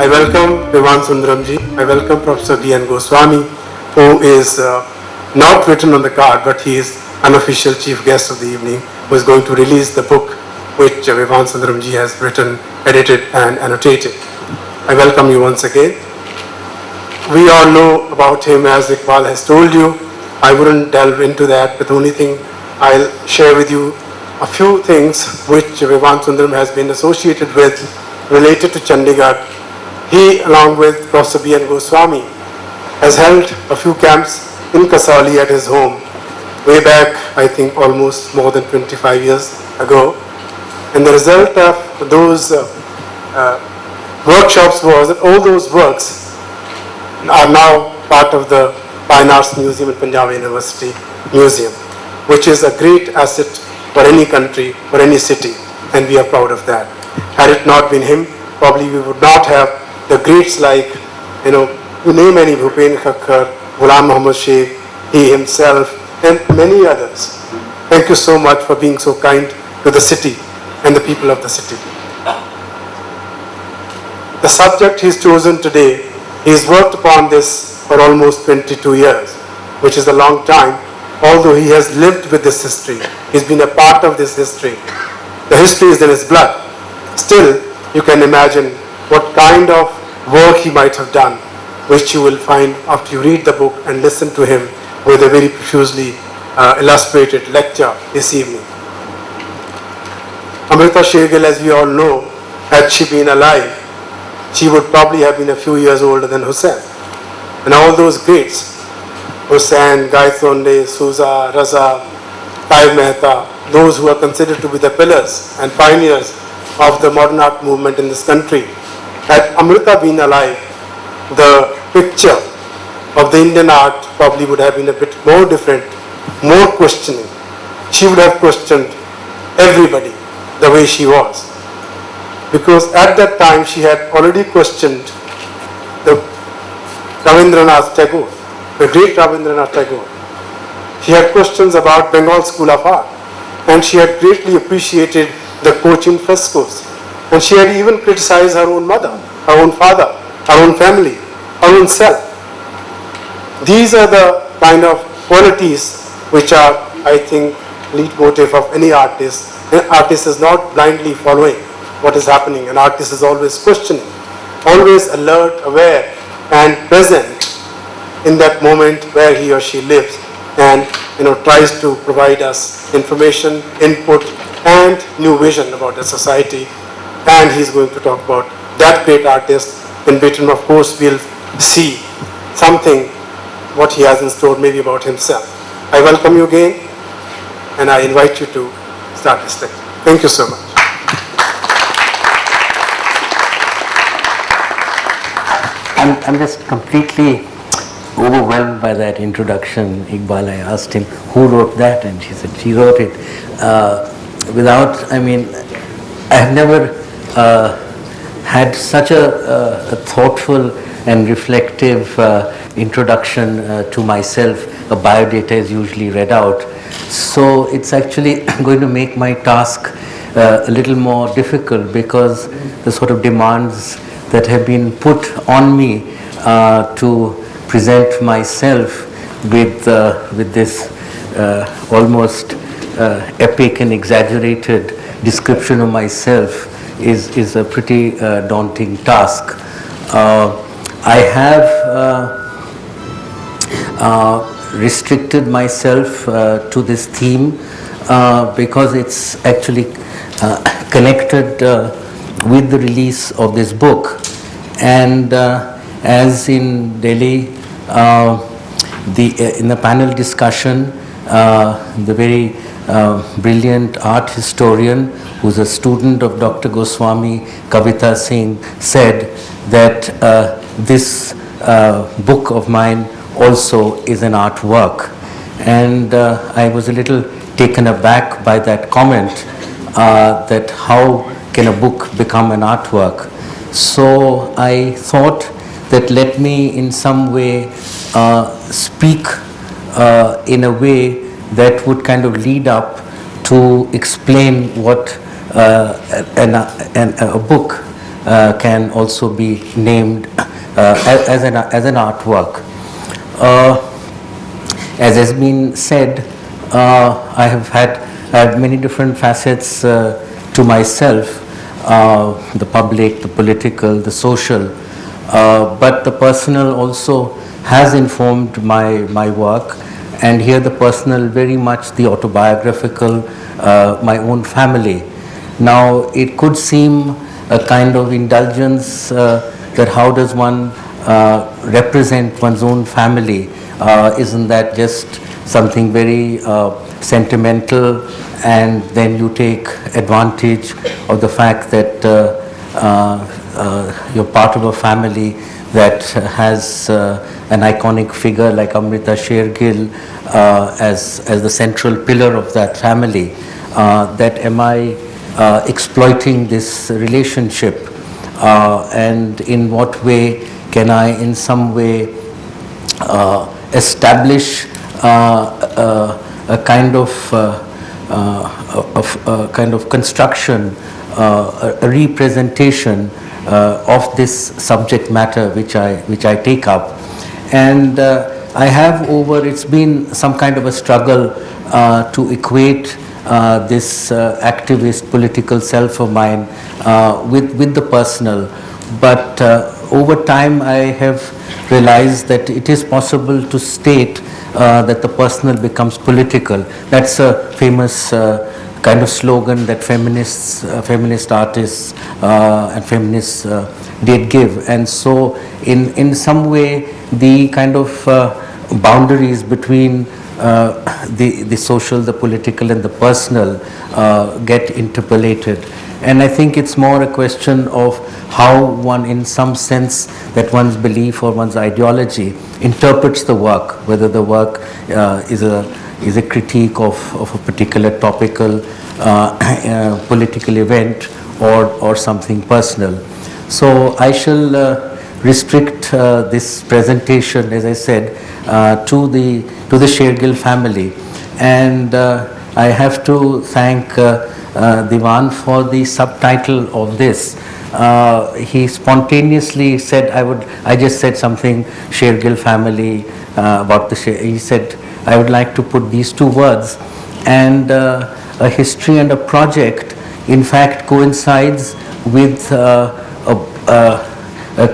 welcome Vivan Sundaram ji. I welcome Professor D.N. Goswami, who is not written on the card, but he is unofficial chief guest of the evening, who is going to release the book which Vivan Sundaram ji has written, edited and annotated. I welcome you once again. We all know about him, as Iqbal has told you. I wouldn't delve into that, but the only thing I'll share with you a few things which Vivan Sundaram has been associated with related to Chandigarh. He, along with Professor B.N. Goswami, has held a few camps in Kasauli at his home way back, I think almost more than 25 years ago. And the result of those workshops was that all those works are now part of the Fine Arts Museum at Punjab University Museum, which is a great asset for any country, for any city, and we are proud of that. Had it not been him, probably we would not have the greats like, you name any, Bhupen Khakkar, Ghulam Muhammad Sheikh, he himself, and many others. Thank you so much for being so kind to the city and the people of the city. The subject he's chosen today, he's worked upon this for almost 22 years, which is a long time, although he has lived with this history. He's been a part of this history. The history is in his blood. Still, you can imagine what kind of work he might have done, which you will find after you read the book and listen to him with a very profusely illustrated lecture this evening. Amrita Sher-Gil, as we all know, had she been alive, she would probably have been a few years older than Hussain. And all those greats, Hussain, Gaitonde, Souza, Raza, Taib Mehta, those who are considered to be the pillars and pioneers of the modern art movement in this country, had Amrita been alive, the picture of the Indian art probably would have been a bit more different, more questioning. She would have questioned everybody the way she was. Because at that time she had already questioned the Rabindranath Tagore, the great Rabindranath Tagore. She had questions about Bengal School of Art, and she had greatly appreciated the Cochin frescoes. And she had even criticized her own mother, her own father, her own family, her own self. These are the kind of qualities which are, I think, leitmotif of any artist. An artist is not blindly following what is happening. An artist is always questioning, always alert, aware, and present in that moment where he or she lives, and tries to provide us information, input, and new vision about the society. And he's going to talk about that great artist. In return, of course, we'll see something what he has in store, maybe about himself. I welcome you again, and I invite you to start this lecture. Thank you so much. I'm just completely overwhelmed by that introduction. Iqbal, I asked him who wrote that, and she said she wrote it. I have never had such a thoughtful and reflective introduction to myself. A biodata is usually read out, so it's actually going to make my task a little more difficult, because the sort of demands that have been put on me to present myself with this almost epic and exaggerated description of myself is a pretty daunting task. I have restricted myself to this theme because it's actually connected with the release of this book. And as in Delhi, in the panel discussion, the very brilliant art historian, who's a student of Dr. Goswami, Kavita Singh, said that this book of mine also is an artwork. And I was a little taken aback by that comment, that how can a book become an artwork. So I thought that let me in some way speak in a way that would kind of lead up to explain what a book can also be named as an artwork. As has been said, I have had many different facets to myself, the public, the political, the social, but the personal also has informed my work, and here the personal very much the autobiographical, my own family. Now it could seem a kind of indulgence that how does one represent one's own family? Isn't that just something very sentimental, and then you take advantage of the fact that you're part of a family that has an iconic figure like Amrita Sher-Gil as the central pillar of that family, that am I exploiting this relationship, and in what way can I in some way establish a kind of construction, a representation of this subject matter which I take up. And I have it's been some kind of a struggle to equate this activist political self of mine with the personal, but over time I have realized that it is possible to state that the personal becomes political. That's a famous kind of slogan that feminist artists and feminists did give. And so in some way the kind of boundaries between the social, the political and the personal get interpolated. And I think it's more a question of how one, in some sense, that one's belief or one's ideology interprets the work, whether the work is a critique of a particular topical political event or something personal. So I shall restrict this presentation, as I said, to the Sher-Gil family, and I have to thank Vivan for the subtitle of this. He spontaneously said, I just said something Sher-Gil family about he said, I would like to put these two words, and a history and a project in fact coincides with a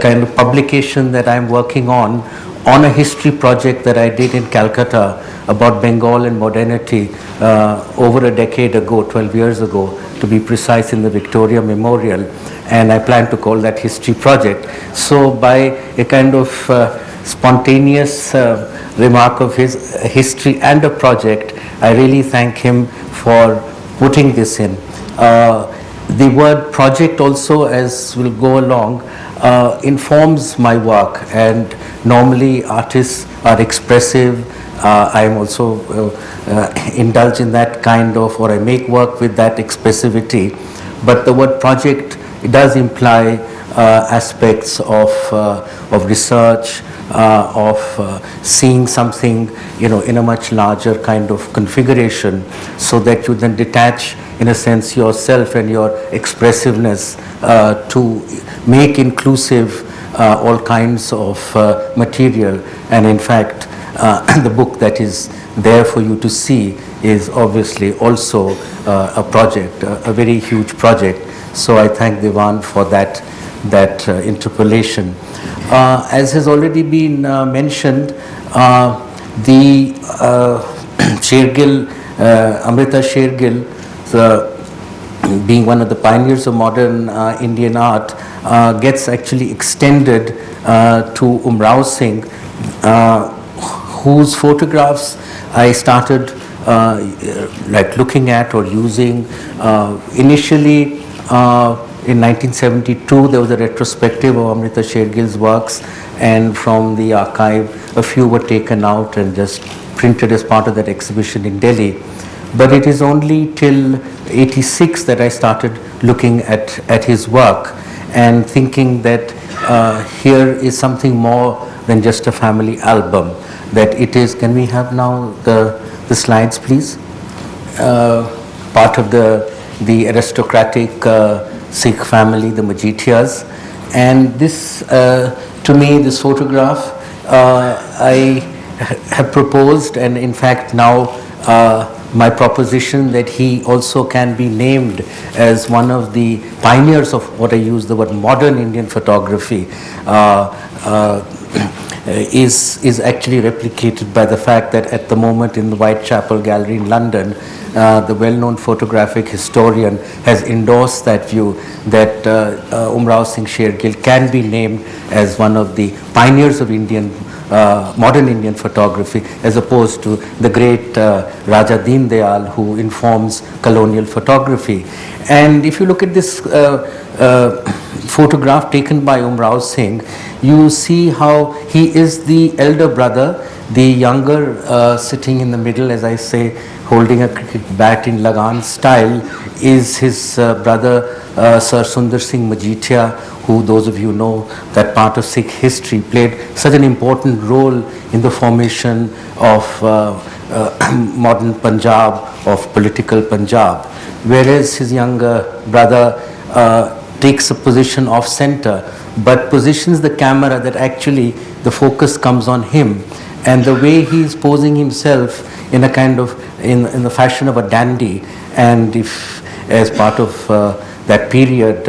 kind of publication that I'm working on a history project that I did in Calcutta about Bengal and modernity over a decade ago, 12 years ago, to be precise, in the Victoria Memorial, and I plan to call that history project. So by a kind of spontaneous remark of his history and a project, I really thank him for putting this in. The word project also, as we'll go along, informs my work, and normally artists are expressive. I am also indulge in that kind of, or I make work with that expressivity, but the word project, it does imply aspects of research, of seeing something, in a much larger kind of configuration, so that you then detach, in a sense, yourself and your expressiveness to make inclusive all kinds of material. And in fact, the book that is there for you to see is obviously also a project, a very huge project. So I thank Vivan for that interpolation. As has already been mentioned, the Sher-Gil, Amrita Sher-Gil, being one of the pioneers of modern Indian art, gets actually extended to Umrao Singh, whose photographs I started like looking at or using. Initially, in 1972, there was a retrospective of Amrita Sher-Gil's works, and from the archive, a few were taken out and just printed as part of that exhibition in Delhi. But it is only till 86 that I started looking at his work and thinking that here is something more than just a family album. That it is, can we have now the slides, please? Part of the aristocratic Sikh family, the Majithias. And this, to me, this photograph, I have proposed, and in fact now my proposition that he also can be named as one of the pioneers of what I use the word modern Indian photography is actually replicated by the fact that at the moment in the Whitechapel Gallery in London, the well-known photographic historian has endorsed that view that Umrao Singh Sher-Gil can be named as one of the pioneers of Indian modern Indian photography, as opposed to the great Raja Deen Dayal, who informs colonial photography. And if you look at this photograph taken by Umrao Singh, you see how he is the elder brother, the younger sitting in the middle, as I say, holding a cricket bat in Lagan style, is his brother Sir Sundar Singh Majithia, who, those of you know, that part of Sikh history played such an important role in the formation of modern Punjab, of political Punjab. Whereas his younger brother takes a position off center, but positions the camera that actually the focus comes on him. And the way he is posing himself in a kind of, in the fashion of a dandy, and if as part of that period,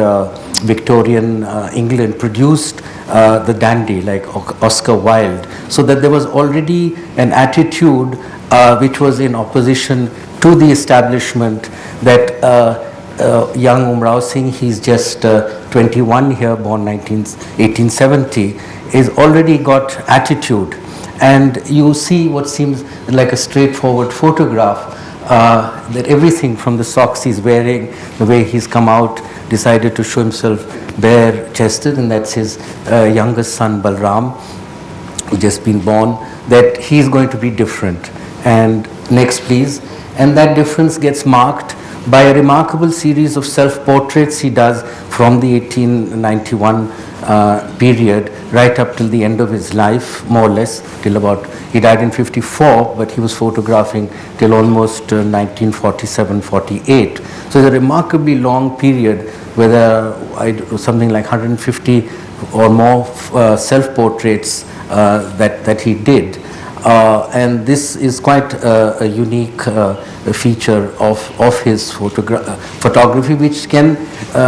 Victorian England produced the dandy like Oscar Wilde, so that there was already an attitude which was in opposition to the establishment that young Umrao Singh, he's just 21 here, born 1870, is already got attitude. And you see what seems like a straightforward photograph, that everything from the socks he's wearing, the way he's come out, decided to show himself bare-chested, and that's his youngest son Balram, who just been born, that he's going to be different. And next please. And that difference gets marked by a remarkable series of self-portraits he does from the 1891 period right up till the end of his life, more or less, till about, he died in 54, but he was photographing till almost 1947-48. So it's a remarkably long period where there are something like 150 or more self-portraits that he did. And this is quite a unique feature of his photography, which can,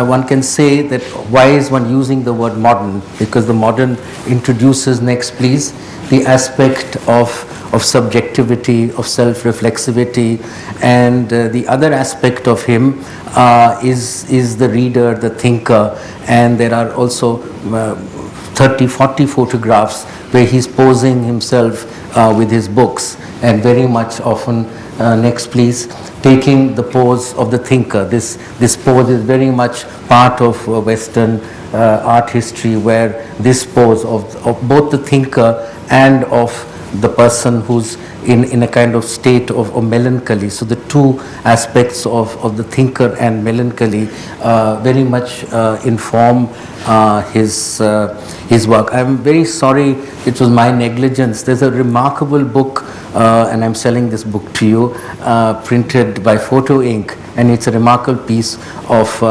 one can say that why is one using the word modern? Because the modern introduces, next please, the aspect of subjectivity, of self-reflexivity, and the other aspect of him is the reader, the thinker, and there are also 30-40 photographs where he's posing himself with his books, and very much often, next please, taking the pose of the thinker. This pose is very much part of Western art history, where this pose of both the thinker and of the person who's in a kind of state of melancholy. So the two aspects of the thinker and melancholy very much inform his work. I'm very sorry, it was my negligence. There's a remarkable book, and I'm selling this book to you, printed by Photo Ink, and it's a remarkable piece of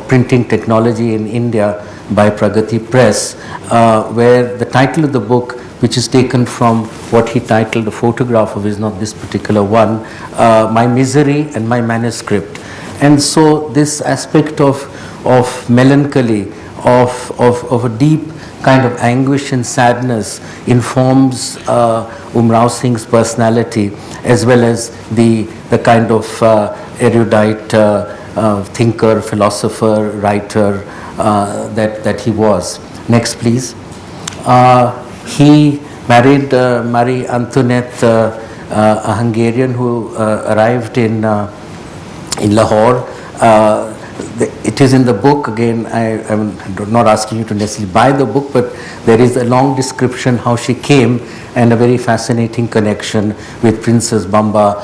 printing technology in India by Pragati Press, where the title of the book, which is taken from what he titled, a photograph of his, not this particular one, My Misery and My Manuscript. And so this aspect of melancholy, of a deep kind of anguish and sadness informs Umrao Singh's personality, as well as the kind of erudite thinker, philosopher, writer that he was. Next please. He married Marie Antoinette, a Hungarian who arrived in Lahore. It is in the book, again, I'm not asking you to necessarily buy the book, but there is a long description how she came, and a very fascinating connection with Princess Bamba,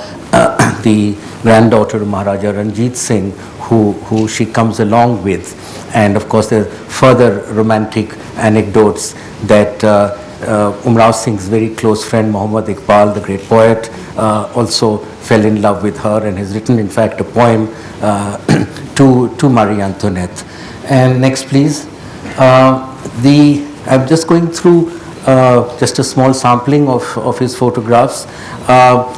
the granddaughter of Maharaja Ranjit Singh, who she comes along with. And of course there are further romantic anecdotes that Umrao Singh's very close friend Muhammad Iqbal, the great poet, also fell in love with her and has written in fact a poem to Marie Antoinette. And next, please. I'm just going through just a small sampling of his photographs.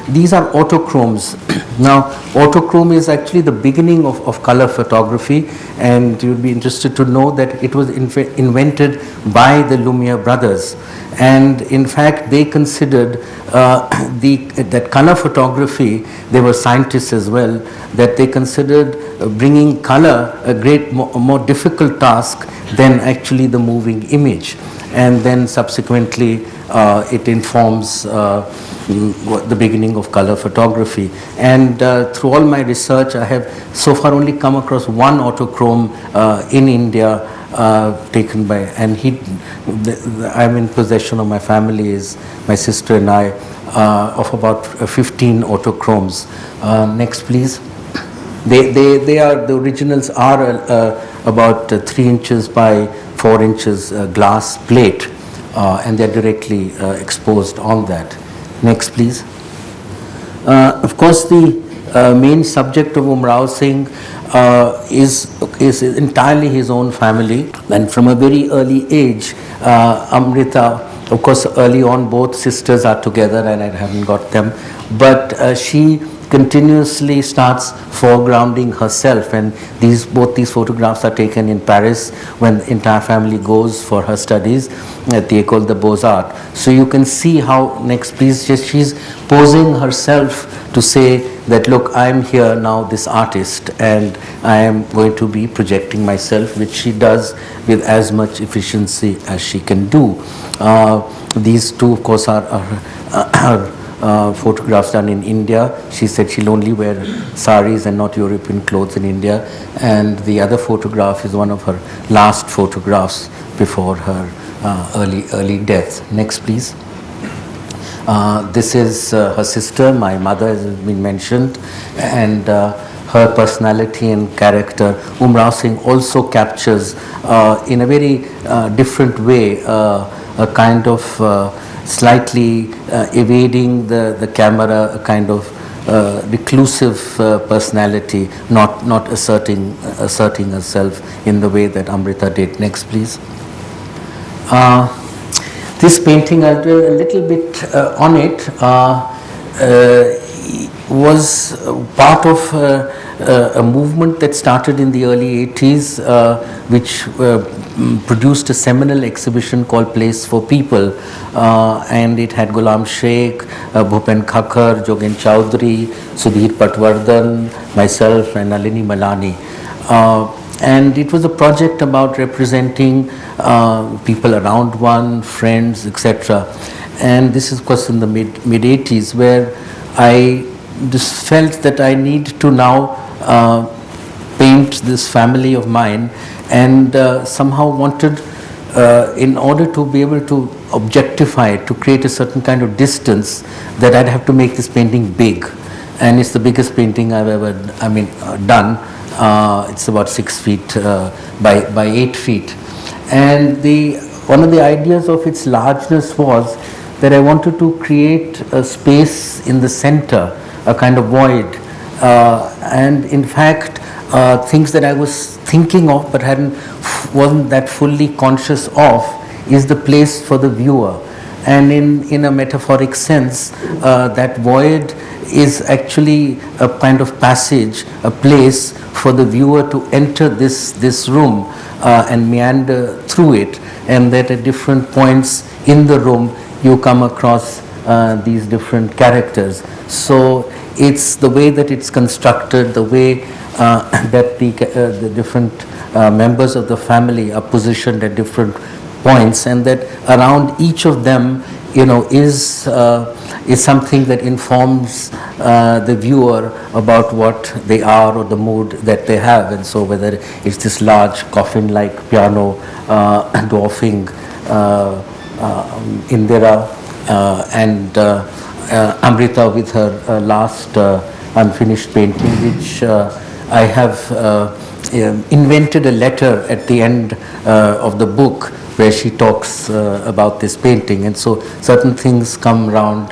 These are autochromes. Now, autochrome is actually the beginning of color photography, and you'll be interested to know that it was invented by the Lumiere brothers. And in fact, they considered that color photography, they were scientists as well, that they considered bringing color a more difficult task than actually the moving image. And then subsequently it informs the beginning of color photography. And through all my research, I have so far only come across one autochrome in India taken by, and I'm in possession of, my family is, my sister and I, of about 15 autochromes. Next, please. They are, the originals are about 3 inches by 4 inches glass plate, and they're directly exposed on that. Next, please. Of course, the main subject of Umrao Singh is entirely his own family, and from a very early age, Amrita, of course, early on both sisters are together, and I haven't got them, but she continuously starts foregrounding herself, and both these photographs are taken in Paris when the entire family goes for her studies at the École des Beaux-Arts. So you can see how, next please, she's posing herself to say that, look, I'm here now, this artist, and I am going to be projecting myself, which she does with as much efficiency as she can do. These two, of course, are photographs done in India. She said she'll only wear saris and not European clothes in India. And the other photograph is one of her last photographs before her early death. Next, please. This is her sister, my mother, as has been mentioned, and her personality and character. Umrao Singh also captures in a very different way a kind of slightly evading the camera, a kind of reclusive personality, not asserting herself in the way that Amrita did. Next, please. This painting, I'll do a little bit on it, was part of a movement that started in the early 80s, which produced a seminal exhibition called Place for People, and it had Ghulam Sheikh, Bhupen Khakhar, Jogen Chowdhury, Sudhir Patwardhan, myself, and Nalini Malani. And it was a project about representing people around one, friends, etc. And this is, of course, in the mid 80s, where I just felt that I need to now paint this family of mine, and somehow wanted, in order to be able to objectify it, to create a certain kind of distance, that I'd have to make this painting big. And it's the biggest painting I've ever done. It's about 6 feet by 8 feet. And one of the ideas of its largeness was that I wanted to create a space in the center, a kind of void. And in fact, things that I was thinking of but wasn't that fully conscious of is the place for the viewer. And in a metaphoric sense, that void is actually a kind of passage, a place for the viewer to enter this room and meander through it, and that at different points in the room you come across these different characters. So it's the way that it's constructed, the way that the different members of the family are positioned at different points, and that around each of them, is something that informs the viewer about what they are or the mood that they have. And so whether it's this large coffin-like piano dwarfing Indira, and Amrita with her last unfinished painting, which I have invented a letter at the end of the book where she talks about this painting, and so certain things come round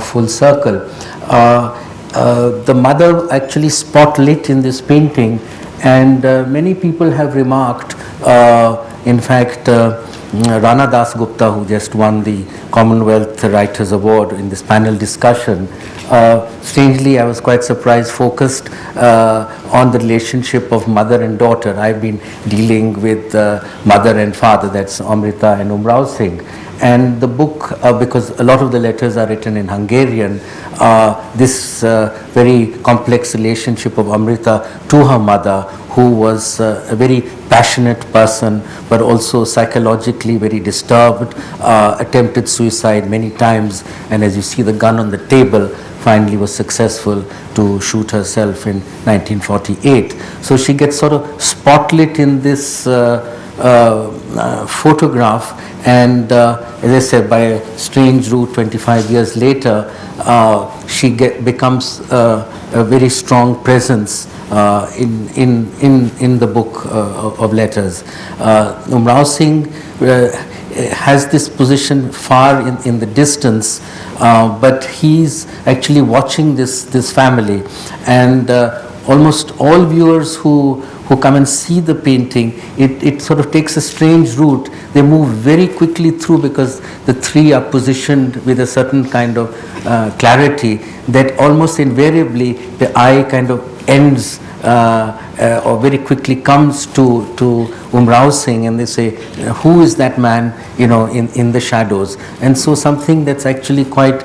full circle. The mother actually spotlit in this painting, And many people have remarked, in fact, Rana Das Gupta, who just won the Commonwealth Writers Award in this panel discussion, strangely, I was quite surprised, focused on the relationship of mother and daughter. I've been dealing with mother and father, that's Amrita and Umrao Singh. And the book, because a lot of the letters are written in Hungarian, this very complex relationship of Amrita to her mother, who was a very passionate person, but also psychologically very disturbed, attempted suicide many times, and as you see the gun on the table, finally was successful to shoot herself in 1948. So she gets sort of spotlit in this photograph, and as I said, by a strange route 25 years later, she becomes a very strong presence in the book of letters. Umrao Singh has this position far in the distance, but he's actually watching this family, and almost all viewers who come and see the painting, it sort of takes a strange route. They move very quickly through because the three are positioned with a certain kind of clarity that almost invariably the eye kind of ends or very quickly comes to Umrao Singh, and they say, who is that man, in the shadows? And so something that's actually quite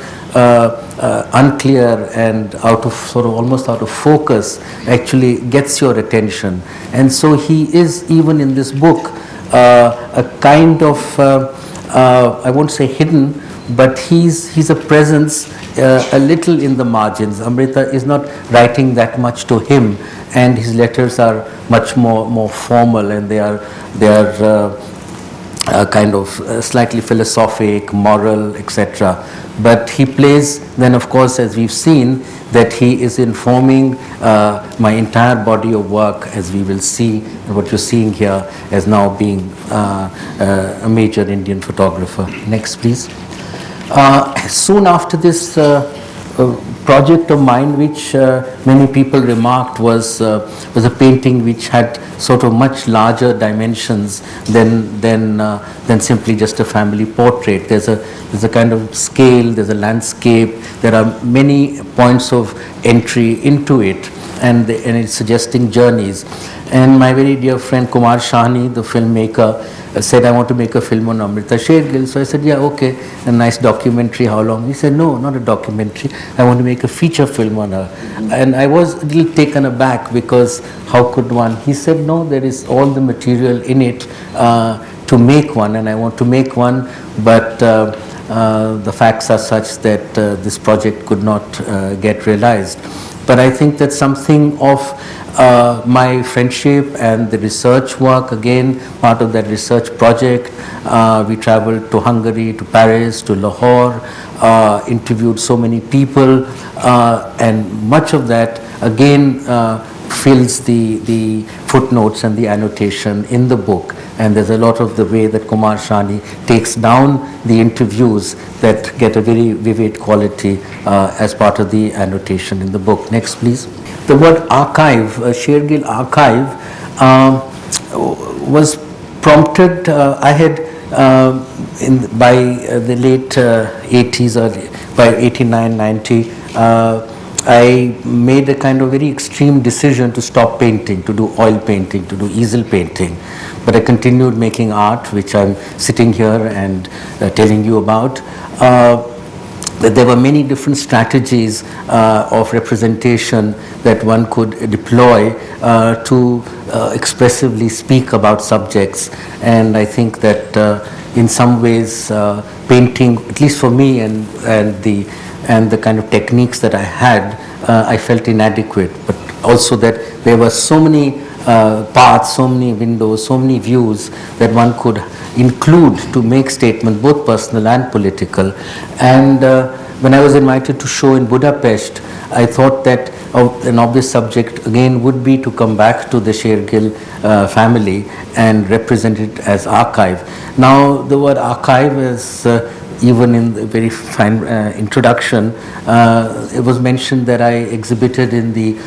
unclear and almost out of focus actually gets your attention. And so he is, even in this book, a kind of, I won't say hidden, but he's a presence a little in the margins. Amrita is not writing that much to him, and his letters are much more formal, and they are kind of slightly philosophic, moral, etc. But he plays, then of course, as we've seen, that he is informing my entire body of work, as we will see, what you're seeing here as now being a major Indian photographer. Next, please. Soon after this project of mine, which many people remarked was a painting which had sort of much larger dimensions than simply just a family portrait. There's a kind of scale, there's a landscape, there are many points of entry into it, and it's suggesting journeys. And my very dear friend Kumar Shahani, the filmmaker, said, I want to make a film on Amrita Sher-Gil. So I said, yeah, okay, a nice documentary, how long? He said, no, not a documentary, I want to make a feature film on her. And I was a little taken aback, because how could one? He said, no, there is all the material in it to make one, and I want to make one, but the facts are such that this project could not get realized. But I think that something of my friendship and the research work, again, part of that research project, we traveled to Hungary, to Paris, to Lahore, interviewed so many people, and much of that, again, fills the footnotes and the annotation in the book. And there's a lot of the way that Kumar Shani takes down the interviews that get a very vivid quality as part of the annotation in the book. Next, please. The word archive, Sher-Gil archive, was prompted, I had by the late 80s or by 89, 90, I made a kind of very extreme decision to stop painting, to do oil painting, to do easel painting. But I continued making art, which I'm sitting here and telling you about. There were many different strategies of representation that one could deploy to expressively speak about subjects. And I think that in some ways painting, at least for me, and the kind of techniques that I had, I felt inadequate. But also that there were so many paths, so many windows, so many views that one could include to make statements, both personal and political. And when I was invited to show in Budapest, I thought that an obvious subject again would be to come back to the Sher-Gil family and represent it as archive. Now the word archive is even in the very fine introduction, it was mentioned that I exhibited in the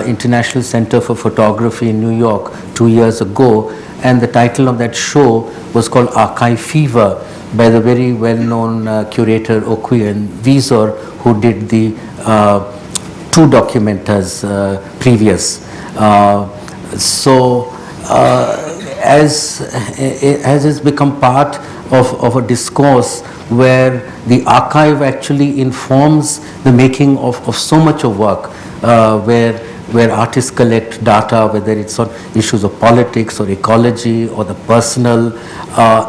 International Center for Photography in New York 2 years ago, and the title of that show was called Archive Fever, by the very well-known curator Okwuyen Visor, who did the 2 documentars previous. As it's become part of a discourse where the archive actually informs the making of so much of work, where artists collect data, whether it's on issues of politics or ecology or the personal,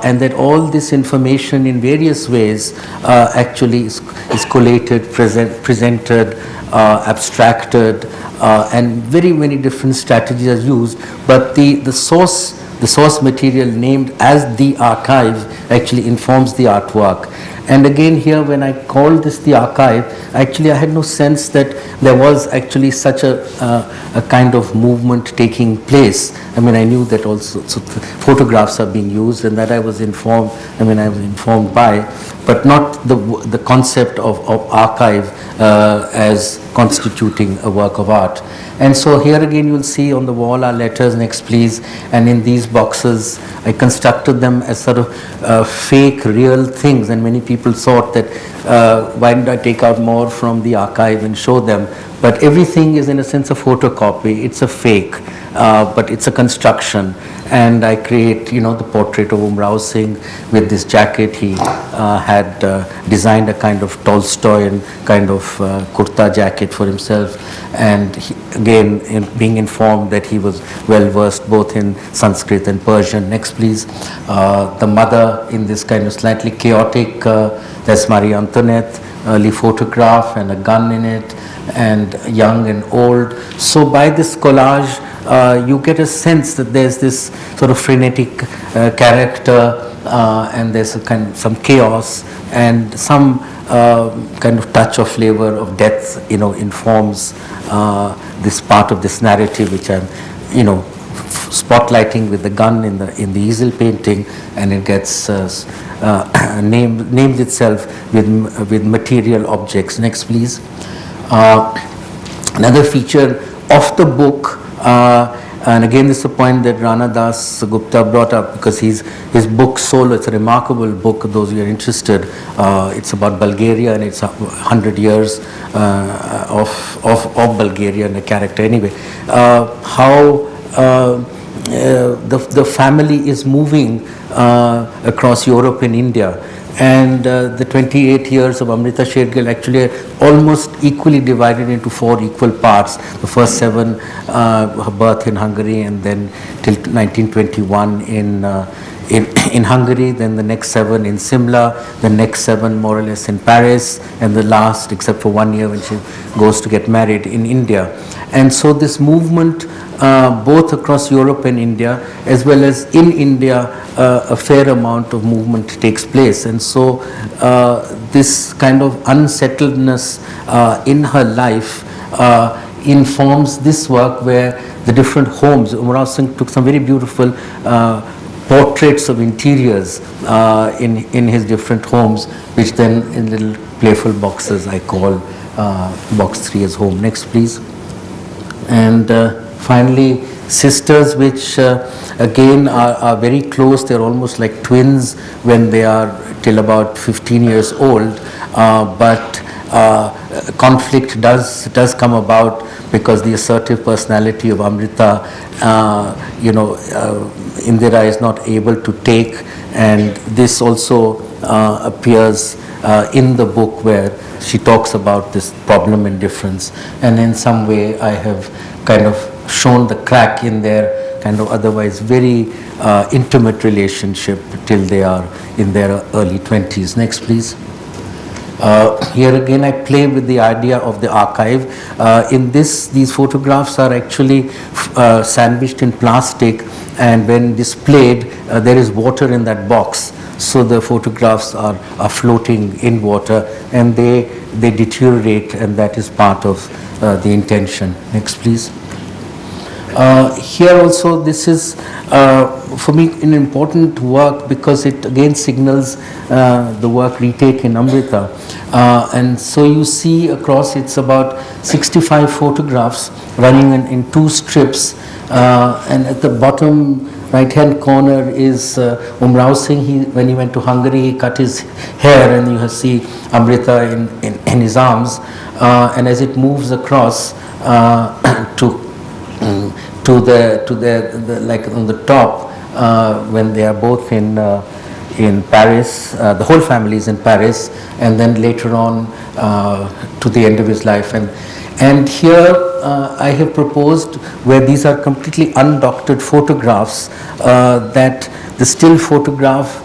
and that all this information in various ways actually is collated, presented, abstracted, and very many different strategies are used, but the source material named as the archive actually informs the artwork. And again here, when I called this the archive, actually I had no sense that there was actually such a kind of movement taking place. I mean, I knew that also photographs are being used, and that I was informed by, but not the concept of archive as constituting a work of art. And so here again you will see on the wall are letters, next please, and in these boxes I constructed them as sort of fake real things, and many people thought that why didn't I take out more from the archive and show them, but everything is in a sense a photocopy, it's a fake, but it's a construction. And I create, the portrait of Umrao Singh with this jacket. He had designed a kind of Tolstoyan kind of kurta jacket for himself, and again being informed that he was well versed both in Sanskrit and Persian. Next please. The mother in this kind of slightly chaotic, that's Marie Antoinette, early photograph and a gun in it, and young and old. So by this collage, you get a sense that there's this sort of frenetic character, and there's some chaos, and some kind of touch or flavor of death, informs this part of this narrative, which I'm, spotlighting with the gun in the easel painting, and it gets named itself with material objects. Next, please. Another feature of the book. And again, this is a point that Rana Das Gupta brought up, because his book Solo, it's a remarkable book, those who are interested. It's about Bulgaria, and it's 100 years of Bulgaria and a character. Anyway, how the family is moving across Europe and India. And the 28 years of Amrita Sher-Gil actually are almost equally divided into 4 equal parts. The first 7, her birth in Hungary, and then till 1921 in Hungary, then the next 7 in Simla, the next 7 more or less in Paris, and the last, except for 1 year when she goes to get married, in India. And so this movement, both across Europe and India, as well as in India, a fair amount of movement takes place. And so this kind of unsettledness in her life informs this work, where the different homes, Umrao Singh took some very beautiful portraits of interiors in his different homes, which then in little playful boxes I call box 3 as home. Next please. And finally, sisters, which again are very close. They're almost like twins when they are till about 15 years old, but conflict does come about because the assertive personality of Amrita, Indira is not able to take, and this also appears in the book, where she talks about this problem and difference, and in some way I have kind of shown the crack in their kind of otherwise very intimate relationship till they are in their early 20s. Next please. Here again I play with the idea of the archive. These photographs are actually sandwiched in plastic, and when displayed there is water in that box, so the photographs are floating in water, and they deteriorate, and that is part of the intention. Next please. Here also, this is for me an important work because it again signals the work Retake in Amrita. And so you see across, it's about 65 photographs running in two strips, and at the bottom right-hand corner is Umrao Singh. When he went to Hungary, he cut his hair, and you see Amrita in his arms. And as it moves across to the like on the top, when they are both in Paris, the whole family is in Paris, and then later on to the end of his life. And here I have proposed, where these are completely undoctored photographs, that the still photograph,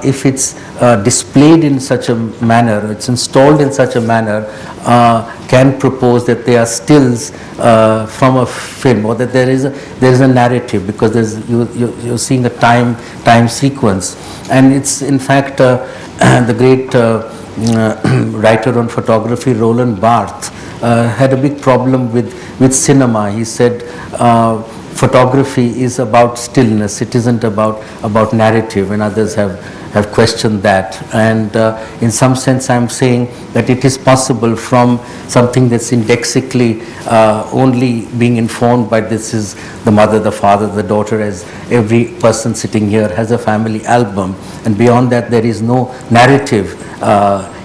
if it's displayed in such a manner, it's installed in such a manner, can propose that they are stills from a film, or that there is a narrative, because you're seeing a time sequence. And it's in fact the great writer on photography, Roland Barthes, had a big problem with cinema. He said photography is about stillness, it isn't about narrative, and others have questioned that. And in some sense I'm saying that it is possible from something that's indexically only being informed by this is the mother, the father, the daughter, as every person sitting here has a family album, and beyond that there is no narrative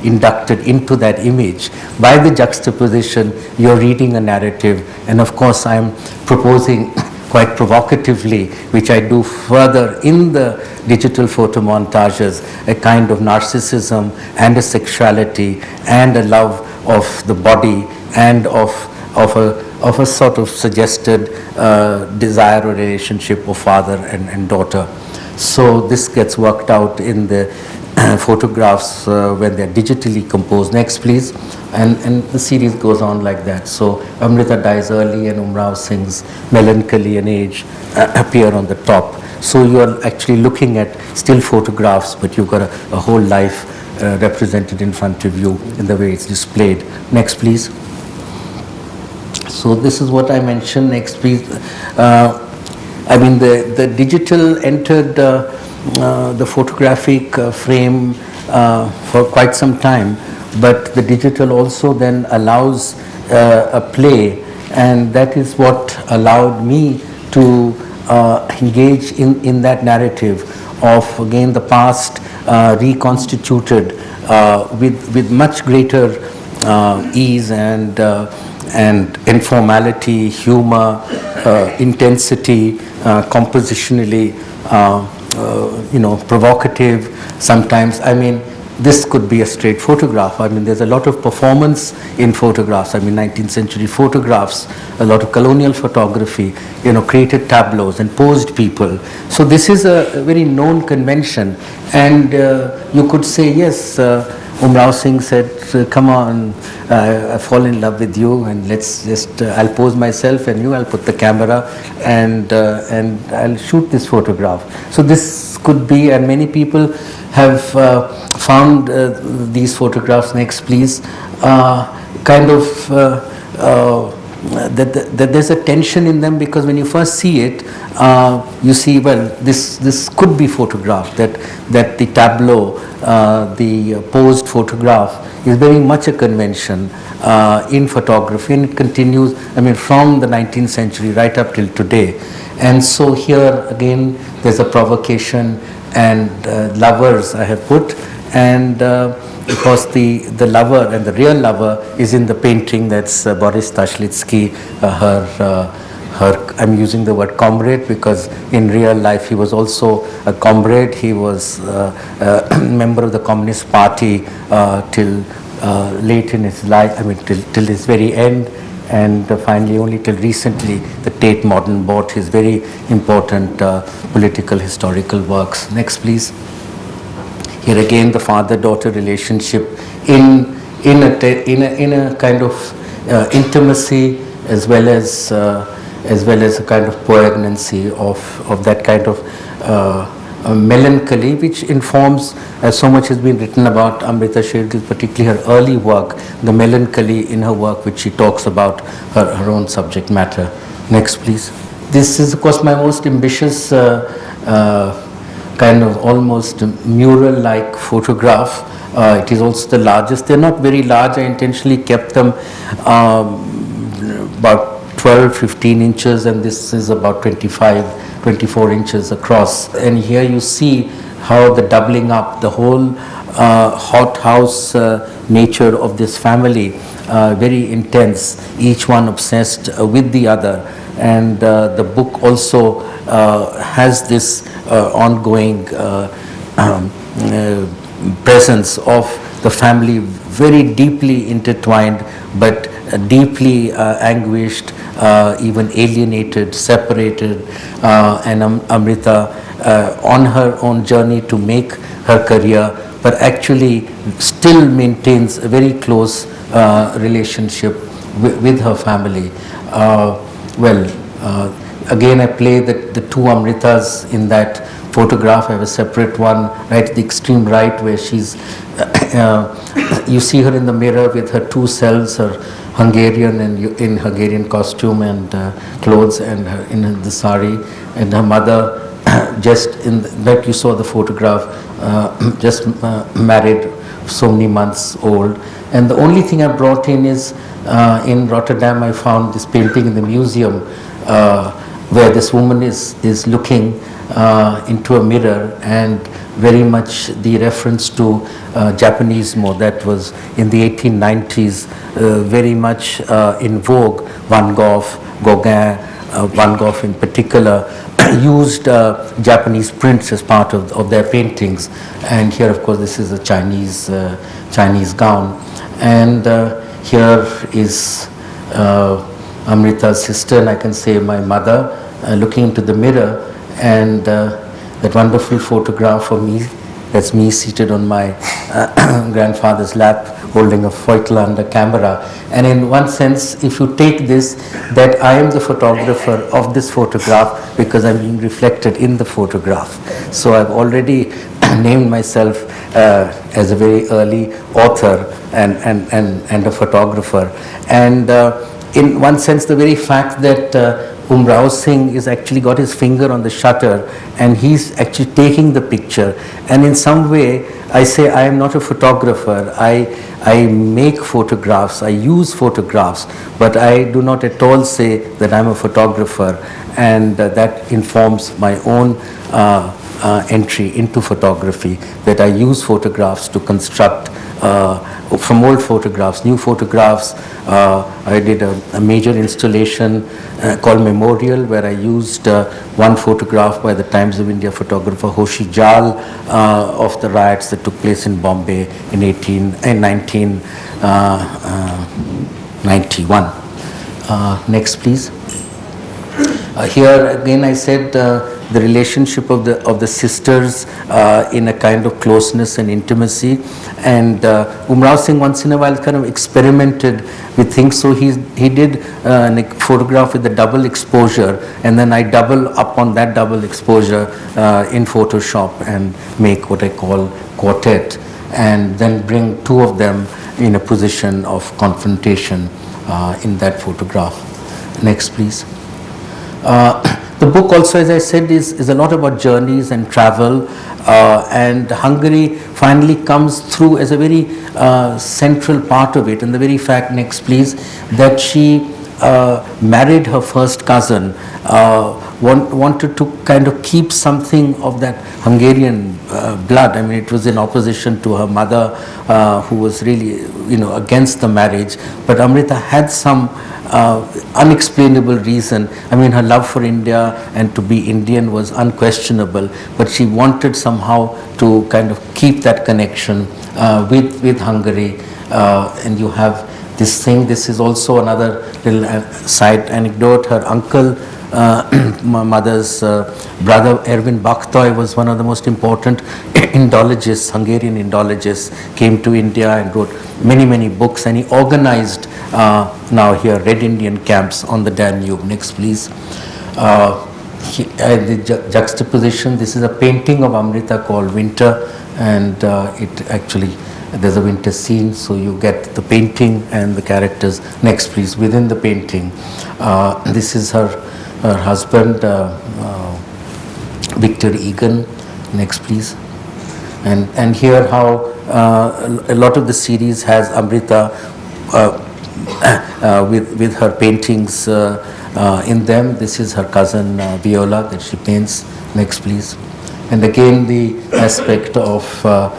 inducted into that image. By the juxtaposition, you're reading a narrative, and of course I'm proposing quite provocatively, which I do further in the digital photo montages, a kind of narcissism and a sexuality and a love of the body and of a sort of suggested desire or relationship of father and daughter. So this gets worked out in the photographs when they're digitally composed. Next please. And the series goes on like that. So Amrita dies early, and Umrao Singh's Melancholy and Age appear on the top. So you are actually looking at still photographs, but you've got a whole life represented in front of you in the way it's displayed. Next please. So this is what I mentioned. Next please. I mean the digital entered the photographic frame for quite some time, but the digital also then allows a play, and that is what allowed me to engage in that narrative of again the past reconstituted with much greater ease and informality, humor, intensity, compositionally, provocative sometimes. I mean, this could be a straight photograph. I mean, there's a lot of performance in photographs. I mean, 19th century photographs, a lot of colonial photography, created tableaus and posed people. So this is a very known convention. And you could say, yes, Umrao Singh said, come on, I fall in love with you, and let's just, I'll pose myself and I'll put the camera and I'll shoot this photograph. So this could be, and many people have found these photographs, next please, kind of that there's a tension in them, because when you first see it, you see, well, this could be photographed, that the tableau, the posed photograph is very much a convention in photography, and it continues, I mean, from the 19th century right up till today. And so here again there's a provocation, and lovers I have put, and because the lover and the real lover is in the painting, that's Boris Tashlitsky, her I'm using the word comrade because in real life he was also a comrade. He was a member of the Communist Party till late in his life, I mean till his very end, and finally only till recently the Tate Modern bought his very important political historical works. Next please. Here again the father-daughter relationship in a kind of intimacy, as well as a kind of poignancy of that kind of melancholy, which informs, as so much has been written about Amrita Sher-Gil, particularly her early work, the melancholy in her work which she talks about her own subject matter. Next please. This is of course my most ambitious kind of almost mural-like photograph. It is also the largest. They're not very large. I intentionally kept them about 12, 15 inches, and this is about 25, 24 inches across. And here you see how the doubling up, the whole hothouse nature of this family, very intense, each one obsessed with the other. And the book also has this ongoing presence of the family, very deeply intertwined, but deeply anguished, even alienated, separated, and Amrita on her own journey to make her career, but actually still maintains a very close relationship with her family. Again, I play the two Amritas in that photograph. I have a separate one right at the extreme right where she's, you see her in the mirror with her two selves, her Hungarian and in Hungarian costume and clothes, and her in the sari, and her mother just in that you saw the photograph, just married, so many months old. And the only thing I brought in is in Rotterdam I found this painting in the museum where this woman is looking into a mirror, and very much the reference to Japanese mode that was in the 1890s very much in vogue. Van Gogh, Gauguin, Van Gogh in particular used Japanese prints as part of their paintings. And here of course this is a Chinese gown, and here is Amrita's sister, and I can say my mother, looking into the mirror, and that wonderful photograph of me, that's me seated on my grandfather's lap holding a foitel under camera. And in one sense, if you take this, that I am the photographer of this photograph because I'm being reflected in the photograph. So I've already named myself as a very early author and a photographer. And in one sense, the very fact that Umrao Singh is actually got his finger on the shutter and he's actually taking the picture, and in some way I say I am not a photographer, I make photographs, I use photographs, but I do not at all say that I'm a photographer, and that informs my own entry into photography, that I use photographs to construct from old photographs, new photographs. I did a major installation called Memorial, where I used one photograph by the Times of India photographer Hoshi Jal of the riots that took place in Bombay in 1991. Next, please. Here again, I said the relationship of the sisters in a kind of closeness and intimacy, and Umrao Singh once in a while kind of experimented with things. So he did a photograph with a double exposure, and then I double up on that double exposure in Photoshop and make what I call quartet, and then bring two of them in a position of confrontation in that photograph. Next, please. The book also, as I said, is a lot about journeys and travel, and Hungary finally comes through as a very central part of it. And the very fact, next please, that she married her first cousin, wanted to kind of keep something of that Hungarian blood. I mean, it was in opposition to her mother, who was really, against the marriage. But Amrita had some unexplainable reason. I mean, her love for India and to be Indian was unquestionable, but she wanted somehow to kind of keep that connection with Hungary. And you have this thing. This is also another little side anecdote. Her uncle, my mother's brother Erwin Bakhtoi, was one of the most important Indologists, Hungarian Indologists, came to India and wrote many books, and he organized now here Red Indian camps on the Danube. Next, please. The juxtaposition, this is a painting of Amrita called Winter, and it actually, there's a winter scene, so you get the painting and the characters. Next, please. Within the painting, this is her husband, Victor Egan. Next, please. And here how a lot of the series has Amrita with her paintings in them. This is her cousin Viola that she paints. Next, please. And again the aspect of her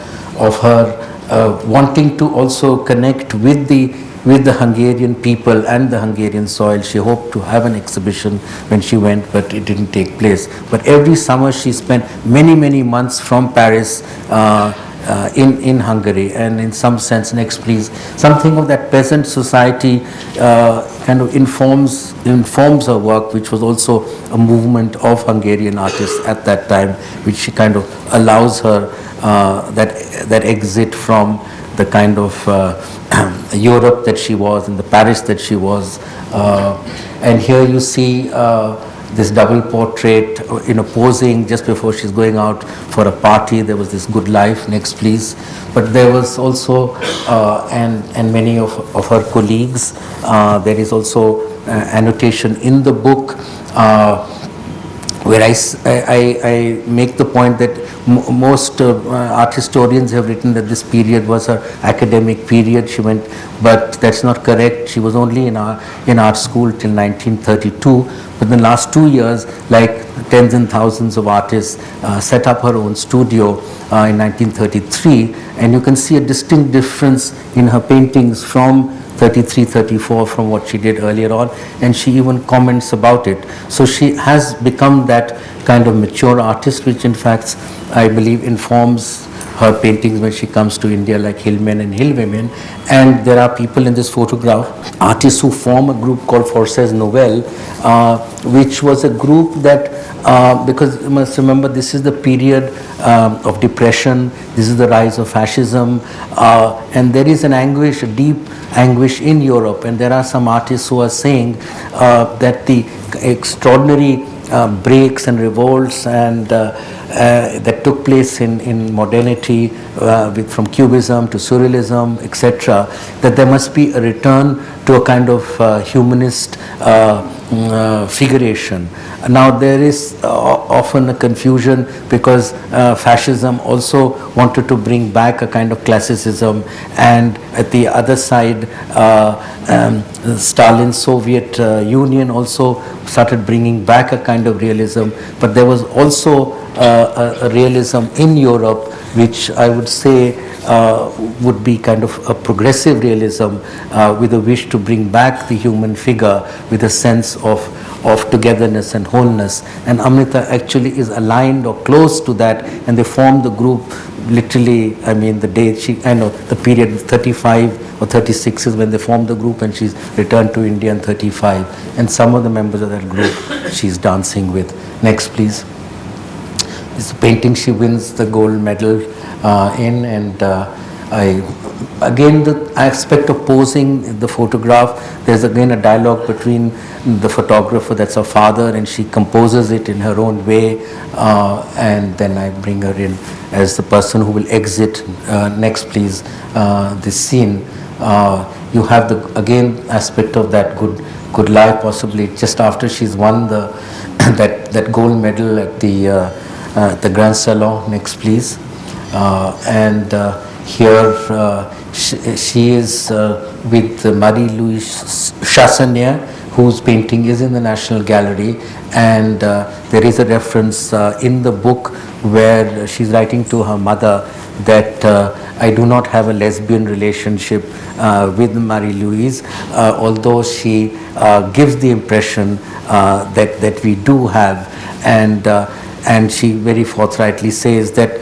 wanting to also connect with the Hungarian people and the Hungarian soil. She hoped to have an exhibition when she went, but it didn't take place. But every summer she spent many months from Paris in Hungary, and in some sense, next please, something of that peasant society kind of informs her work, which was also a movement of Hungarian artists at that time, which kind of allows her that exit from the kind of Europe that she was and the Paris that she was. And here you see this double portrait, posing just before she's going out for a party. There was this good life. Next, please. But there was also, and many of her colleagues, there is also annotation in the book where I make the point that most art historians have written that this period was her academic period. She went, but that's not correct. She was only in art school till 1932. But in the last 2 years, like tens and thousands of artists set up her own studio in 1933, and you can see a distinct difference in her paintings from 33, 34 from what she did earlier on, and she even comments about it. So she has become that kind of mature artist, which in fact I believe informs her paintings when she comes to India, like Hillmen and Hillwomen. And there are people in this photograph, artists who form a group called Forces Nouvelle, which was a group that, because you must remember, this is the period of depression, this is the rise of fascism, and there is an anguish, a deep anguish in Europe, and there are some artists who are saying that the extraordinary breaks and revolts and that took place in modernity, from Cubism to Surrealism, etc., that there must be a return to a kind of humanist figuration. Now there is often a confusion because fascism also wanted to bring back a kind of classicism, and at the other side Stalin's Soviet Union also started bringing back a kind of realism, but there was also a realism in Europe which I would say would be kind of a progressive realism with a wish to bring back the human figure with a sense of togetherness and wholeness. And Amrita actually is aligned or close to that, and they formed the group literally, I mean, the day the period 35 or 36 is when they formed the group, and she's returned to India in 35. And some of the members of that group she's dancing with. Next, please. This painting she wins the gold medal in, and again the aspect of posing in the photograph, there's again a dialogue between the photographer, that's her father, and she composes it in her own way, and then I bring her in as the person who will exit. Next, please. This scene, you have the again aspect of that good life, possibly just after she's won the that gold medal at the Grand Salon. Next, please. And here she is with Marie-Louise Chassanier, whose painting is in the National Gallery, and there is a reference in the book where she's writing to her mother that I do not have a lesbian relationship with Marie-Louise, although she gives the impression that we do have, and she very forthrightly says that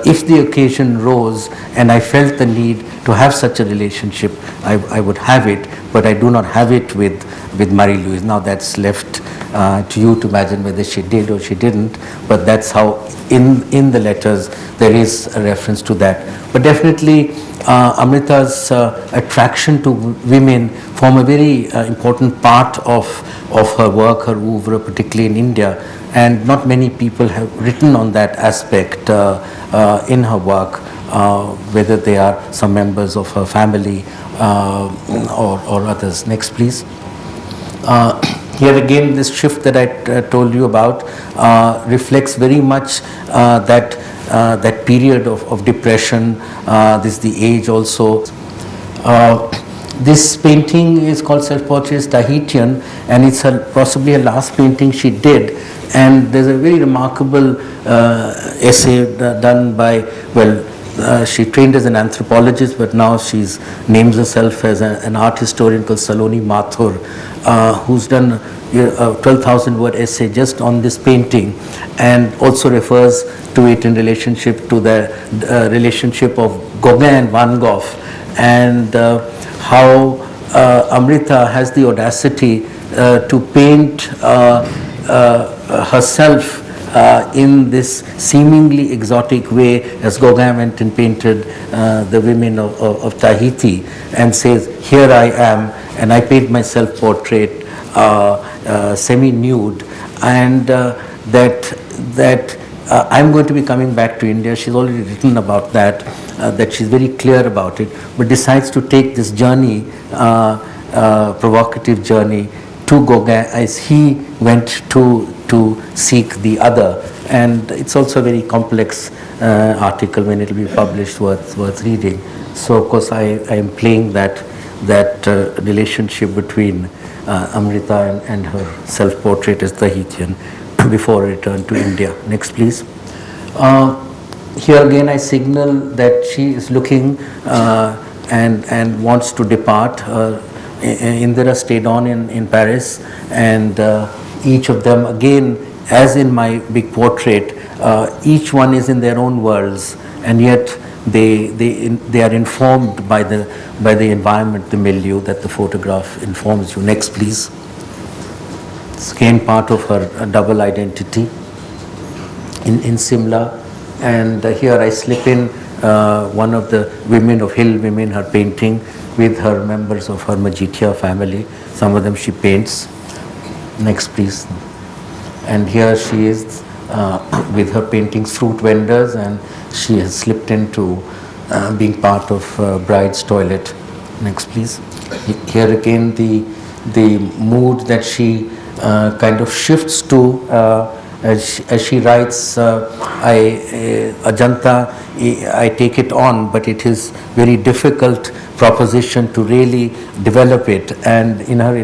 if the occasion rose and I felt the need to have such a relationship, I would have it, but I do not have it with Marie-Louise. Now that's left to you to imagine whether she did or she didn't, but that's how in the letters there is a reference to that. But definitely Amrita's attraction to women form a very important part of her work, her oeuvre, particularly in India, and not many people have written on that aspect in her work, whether they are some members of her family or others. Next, please. Here again, this shift that I told you about reflects very much that period of depression. This is the age also. This painting is called Self-Portrait Tahitian, and it's possibly her last painting she did. And there's a very remarkable essay done by, she trained as an anthropologist, but now she names herself as an art historian called Saloni Mathur, who's done a 12,000 word essay just on this painting, and also refers to it in relationship to the relationship of Gauguin and Van Gogh, and how Amrita has the audacity to paint herself in this seemingly exotic way, as Gauguin went and painted the women of Tahiti, and says, here I am, and I paint my self-portrait semi-nude, and that I'm going to be coming back to India. She's already written about that, that she's very clear about it, but decides to take this journey, provocative journey, to Gauguin as he went to seek the other. And it's also a very complex article. When it will be published, worth reading. So of course I am playing that relationship between Amrita and her self-portrait as Tahitian before I return to India. Next please. Here again I signal that she is looking and wants to depart. Indira stayed on in Paris, and each of them, again, as in my big portrait, each one is in their own worlds, and yet they are informed by the environment, the milieu that the photograph informs you. Next, please. It's again part of her double identity in Simla, and here I slip in one of the women of hill women, her painting with her members of her Majitia family. Some of them she paints. Next please. And here she is with her paintings, fruit vendors, and she has slipped into being part of bride's toilet. Next please. Here again the mood that she kind of shifts to as she writes, Ajanta, I take it on, but it is very difficult proposition to really develop it. And in her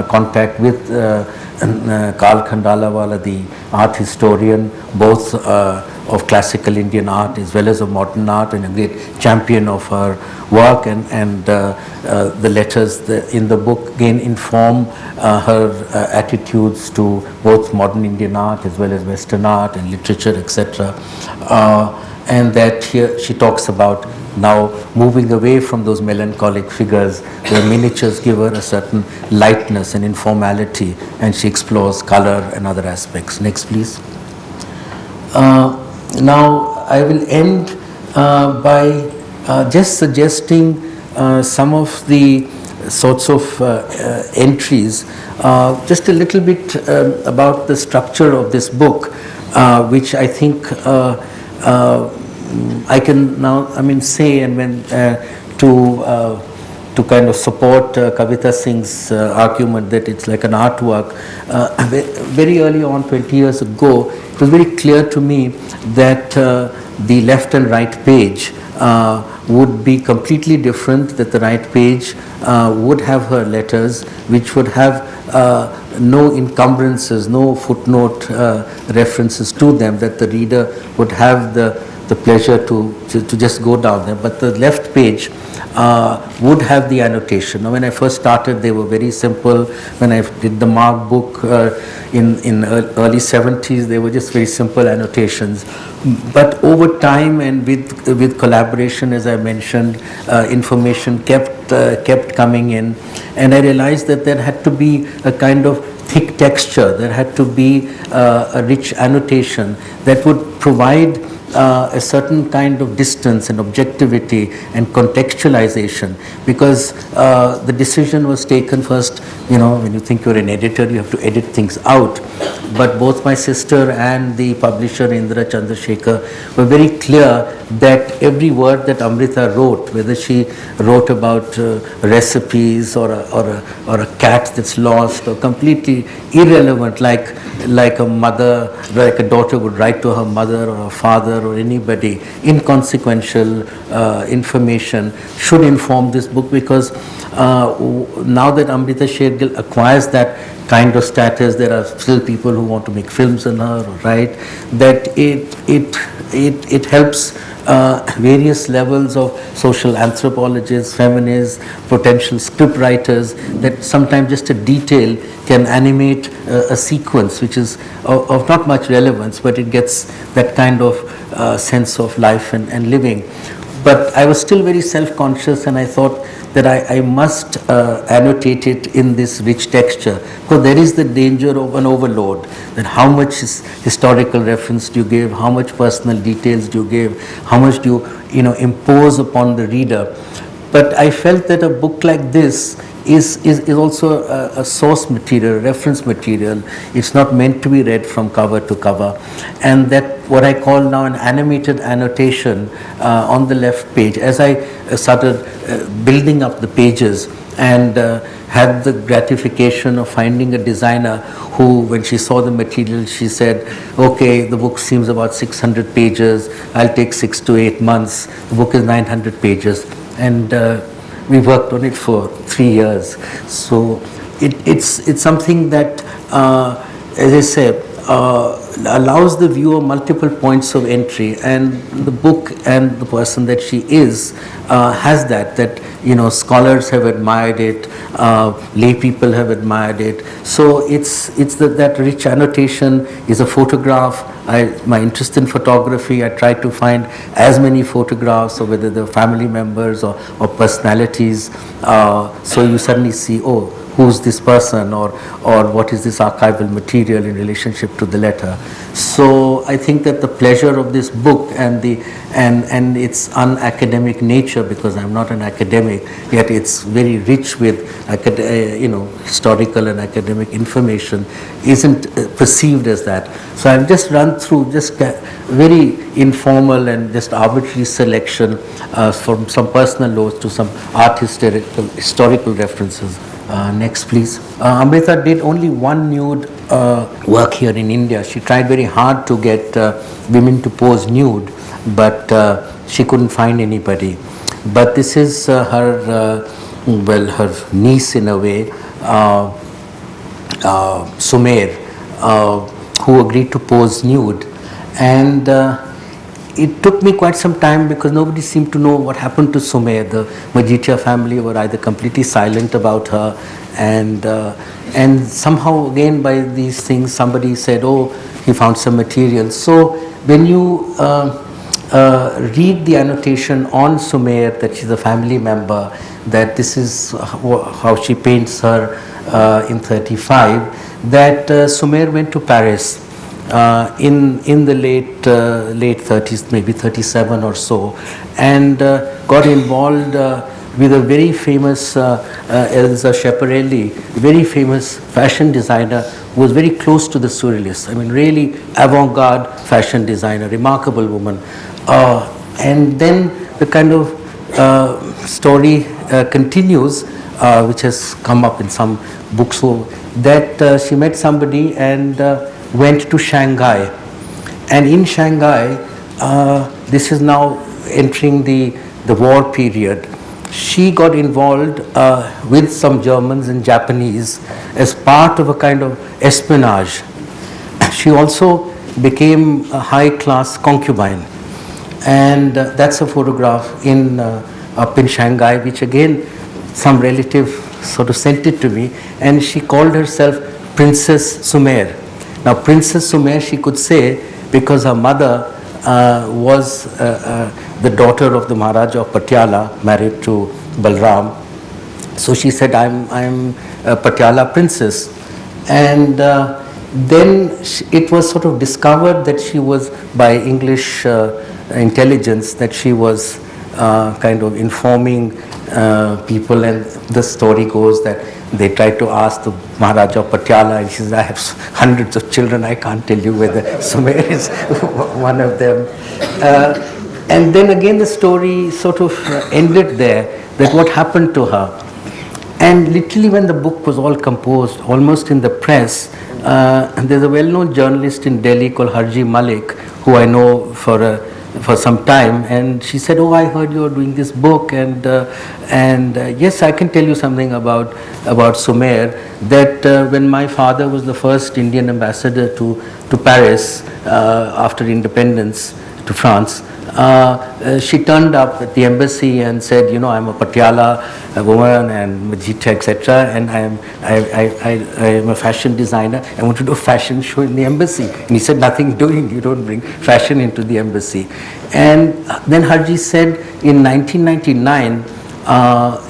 contact with Karl Khandalawala, the art historian, both of classical Indian art as well as of modern art, and a great champion of her work, and the letters in the book again inform her attitudes to both modern Indian art as well as Western art and literature, etc. And that here she talks about now moving away from those melancholic figures where miniatures give her a certain lightness and informality, and she explores color and other aspects. Next please. Now I will end by just suggesting some of the sorts of entries, just a little bit about the structure of this book, which I think I can now, say, and when to kind of support Kavita Singh's argument that it's like an artwork. Very early on, 20 years ago, it was very clear to me that the left and right page would be completely different, that the right page would have her letters, which would have no encumbrances, no footnote references to them, that the reader would have the pleasure to just go down there. But the left page would have the annotation. Now, when I first started, they were very simple. When I did the Mark book in early 70s, they were just very simple annotations. But over time and with collaboration, as I mentioned, information kept coming in, and I realized that there had to be a kind of thick texture. There had to be a rich annotation that would provide a certain kind of distance and objectivity and contextualization, because the decision was taken first, when you think you're an editor, you have to edit things out. But both my sister and the publisher Indra Chandrasekhar were very clear that every word that Amrita wrote, whether she wrote about recipes or a cat that's lost, or completely irrelevant, like a mother, like a daughter would write to her mother or her father or anybody, inconsequential information should inform this book, because now that Amrita Sher-Gil acquires that kind of status, there are still people who want to make films on her, or write, that it helps various levels of social anthropologists, feminists, potential script writers, that sometimes just a detail can animate a sequence which is of not much relevance, but it gets that kind of sense of life and living. But I was still very self-conscious, and I thought that I must annotate it in this rich texture, because there is the danger of an overload, that how much historical reference do you give, how much personal details do you give, how much do you impose upon the reader. But I felt that a book like this is also a source material, reference material. It's not meant to be read from cover to cover, and that what I call now an animated annotation on the left page. As I started building up the pages and had the gratification of finding a designer who, when she saw the material, she said, okay, the book seems about 600 pages, I'll take 6 to 8 months, the book is 900 pages. And we worked on it for 3 years. So it's something that, as I said, allows the viewer multiple points of entry, and the book and the person that she is has that scholars have admired it, lay people have admired it. So it's that rich annotation is a photograph. My interest in photography, I tried to find as many photographs, or whether they're family members or personalities, so you suddenly see, oh, who's this person, or what is this archival material in relationship to the letter. So I think that the pleasure of this book and its unacademic nature, because I'm not an academic, yet it's very rich with historical and academic information, isn't perceived as that. So I've just run through just very informal and just arbitrary selection from some personal notes to some art historical references. Next, please. Amrita did only one nude work here in India. She tried very hard to get women to pose nude, but she couldn't find anybody. But this is her niece in a way, Sumer, who agreed to pose nude. And it took me quite some time, because nobody seemed to know what happened to Sumer. The Majidchia family were either completely silent about her, and somehow again by these things somebody said, oh, he found some material. So when you read the annotation on Sumer, that she's a family member, that this is how she paints her in 35, that Sumer went to Paris in the late 30s, maybe 37 or so, and got involved with a very famous Elsa Schiaparelli, very famous fashion designer who was very close to the surrealists. I mean, really avant-garde fashion designer, remarkable woman. And then the kind of story continues, which has come up in some books, that she met somebody and went to Shanghai. And in Shanghai, this is now entering the war period, she got involved with some Germans and Japanese as part of a kind of espionage. She also became a high-class concubine. And that's a photograph up in Shanghai, which again, some relative sort of sent it to me, and she called herself Princess Sumer. Now, Princess Sumer, she could say, because her mother was the daughter of the Maharaja of Patiala, married to Balram. So she said, I'm a Patiala princess. And Then it was sort of discovered that she was, by English intelligence, that she was kind of informing people, and the story goes that they tried to ask the Maharaja of Patiala, and she says, I have hundreds of children, I can't tell you whether Sumer is one of them. And then again the story sort of ended there, that what happened to her. And literally when the book was all composed, almost in the press, and there's a well-known journalist in Delhi called Harji Malik, who I know for some time, and she said, oh, I heard you're doing this book, and yes, I can tell you something about Sumer, that when my father was the first Indian ambassador to Paris after independence, to France, she turned up at the embassy and said, you know, I'm a Patiala woman and Majita, etc., and I am a fashion designer. I want to do a fashion show in the embassy. And he said, nothing doing, you don't bring fashion into the embassy. And then Harji said in 1999,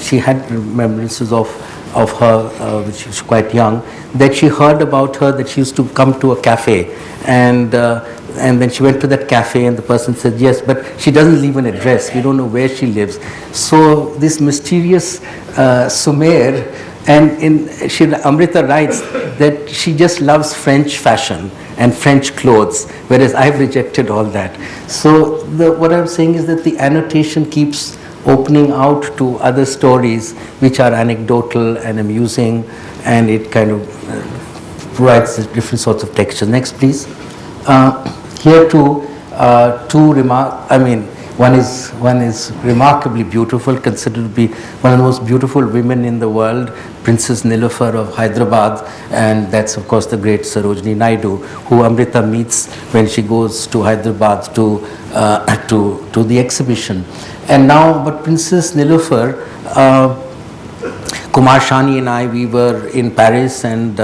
she had remembrances of her, when she was quite young, that she heard about her, that she used to come to a cafe, and then she went to that cafe, and the person said, yes, but she doesn't leave an address, we don't know where she lives. So this mysterious Sumer, and Amrita writes that she just loves French fashion and French clothes, whereas I've rejected all that. So what I'm saying is that the annotation keeps opening out to other stories which are anecdotal and amusing, and it kind of provides different sorts of textures. Next, please. Here too, one is remarkably beautiful, considered to be one of the most beautiful women in the world, Princess Nilofer of Hyderabad, and that's of course the great Sarojini Naidu, who Amrita meets when she goes to Hyderabad to the exhibition. And now, but Princess Nilofer, Kumar Shani and I, we were in Paris, and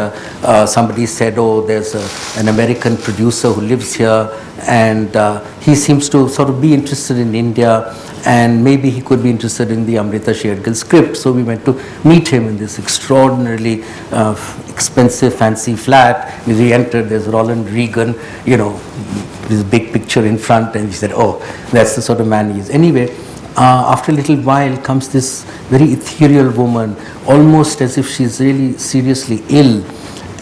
somebody said, oh, there's an American producer who lives here, and he seems to sort of be interested in India, and maybe he could be interested in the Amrita Sher-Gil script. So we went to meet him in this extraordinarily expensive, fancy flat. As we entered, there's Ronald Reagan, you know, this big picture in front, and he said, oh, that's the sort of man he is. Anyway, after a little while comes this very ethereal woman, almost as if she's really seriously ill,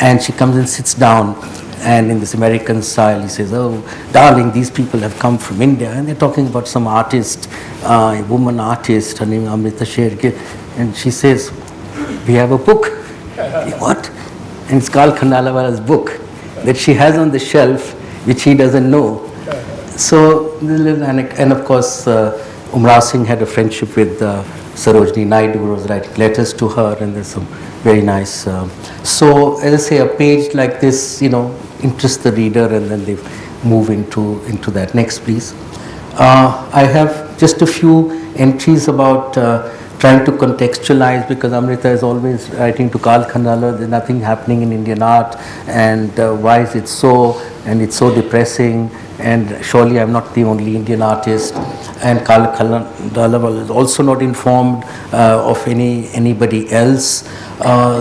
and she comes and sits down, and in this American style he says, oh darling, these people have come from India, and they're talking about some artist, a woman artist, her name is Amrita Sher-Gil, and she says, we have a book. What? And it's Karl Khandalawala's book that she has on the shelf, which he doesn't know. So, and of course, Umrao Singh had a friendship with Sarojini Naidu, who was writing letters to her, and there's some very nice. So, as I say, a page like this, you know, interests the reader, and then they move into that. Next, please. I have just a few entries about trying to contextualize, because Amrita is always writing to Karl Khandalawala, there's nothing happening in Indian art, and why is it so, and it's so depressing, and surely I'm not the only Indian artist, and Karl Khandalawala is also not informed of anybody else.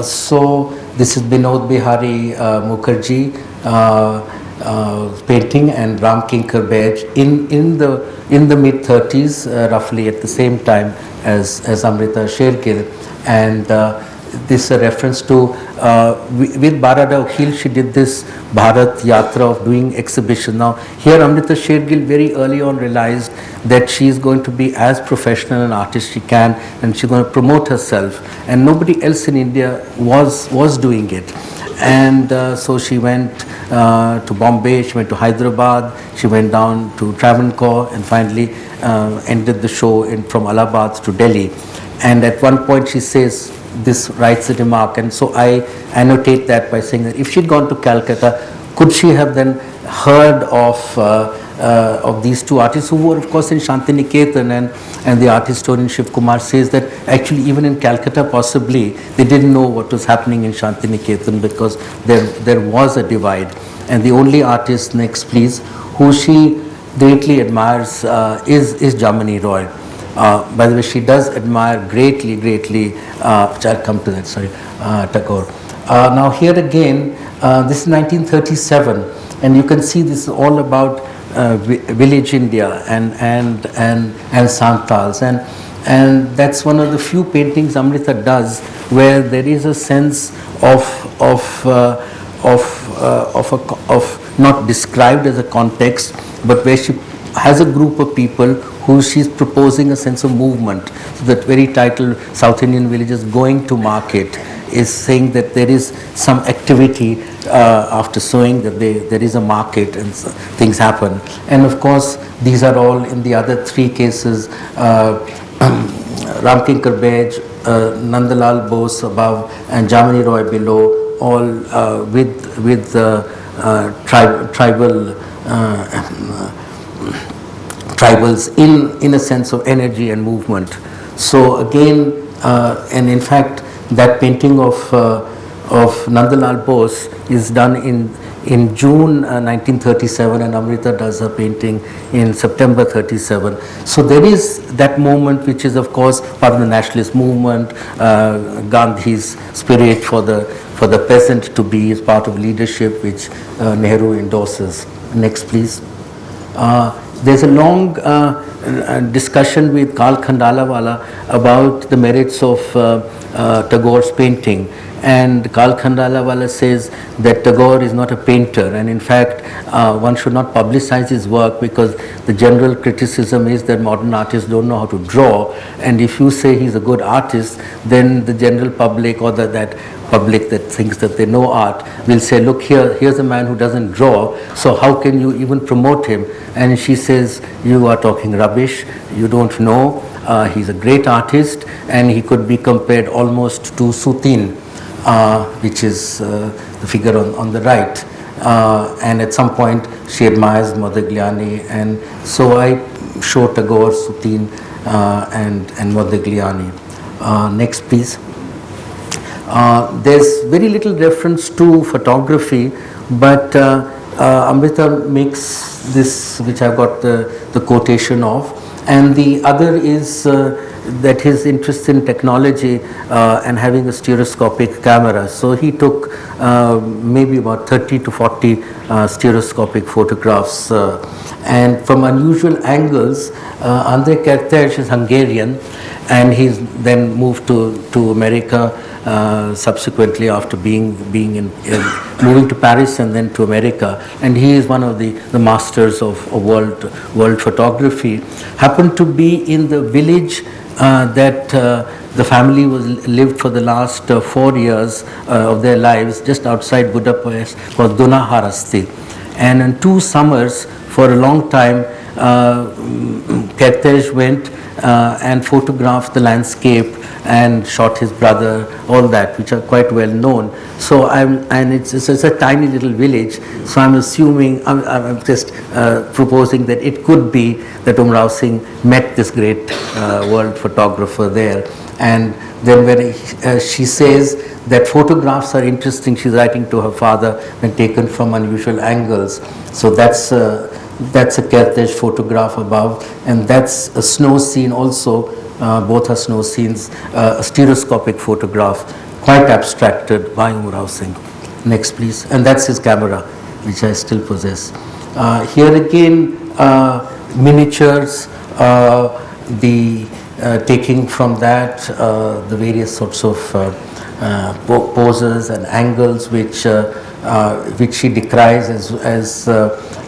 So this is Binod Bihari Mukherjee painting, and Ram Kinkar Baij in the mid-30s, roughly at the same time as Amrita Sher-Gil, and this is a reference to with Baroda Ukhil, she did this Bharat Yatra of doing exhibition. Now here Amrita Sher-Gil very early on realized that she is going to be as professional an artist she can, and she's going to promote herself, and nobody else in India was doing it. And so she went to Bombay, she went to Hyderabad, she went down to Travancore, and finally ended the show from Allahabad to Delhi. And at one point she says, this writes a remark, and so I annotate that by saying that if she'd gone to Calcutta, could she have then heard of these two artists who were of course in Shantiniketan, and the art historian Shiv Kumar says that actually even in Calcutta possibly they didn't know what was happening in Shantiniketan, because there was a divide. And the only artist, next please, who she greatly admires is Jamini Roy. By the way, she does admire greatly, which I'll come to that, sorry, Tagore. Now here again, this is 1937, and you can see this is all about village India and Santals, and that's one of the few paintings Amrita does where there is a sense of not described as a context, but where she has a group of people who she's proposing a sense of movement. So that very title, South Indian Villages Going to Market, is saying that there is some activity after sowing, that there is a market and things happen. And of course, these are all in the other three cases, Ramkinkar Bej, Nandalal Bose above, and Jamini Roy below, all with tribals in a sense of energy and movement. So again, and in fact, that painting of Nandalal Bose is done in June 1937, and Amrita does her painting in September 37. So there is that moment which is of course part of the nationalist movement, Gandhi's spirit for the peasant to be is part of leadership which Nehru endorses. Next please. There's a long discussion with Karl Khandalawala about the merits of Tagore's painting, and Karl Khandalawala says that Tagore is not a painter, and in fact one should not publicize his work because the general criticism is that modern artists don't know how to draw, and if you say he's a good artist, then the general public or that public that thinks that they know art will say, look, here's a man who doesn't draw, so how can you even promote him? And she says, you are talking rubbish, you don't know, he's a great artist, and he could be compared almost to Sutin, which is the figure on the right, and at some point she admires Modigliani, and so I show Tagore, Sutin, and Modigliani. Next please. There's very little reference to photography, but Amrita makes this, which I've got the quotation of, and the other is that his interest in technology and having a stereoscopic camera. So he took maybe about 30 to 40 stereoscopic photographs, and from unusual angles. Andrei Kertész is Hungarian, and he's then moved to America subsequently after moving to Paris and then to America, and he is one of the masters of world photography. Happened to be in the village that the family lived for the last 4 years of their lives, just outside Budapest, called Dunaharaszti. And in 2 summers, for a long time, Kertész went and photographed the landscape and shot his brother, all that, which are quite well known. So it's a tiny little village. So I'm assuming, I'm just proposing that it could be that Umrao Singh met this great world photographer there. And then when she says that photographs are interesting, she's writing to her father, when taken from unusual angles. So that's a Kertész photograph above, and that's a snow scene also. Both are snow scenes, a stereoscopic photograph, quite abstracted by Umrao Singh. Next please. And that's his camera, which I still possess. Here again, miniatures, taking from that the various sorts of poses and angles which she decries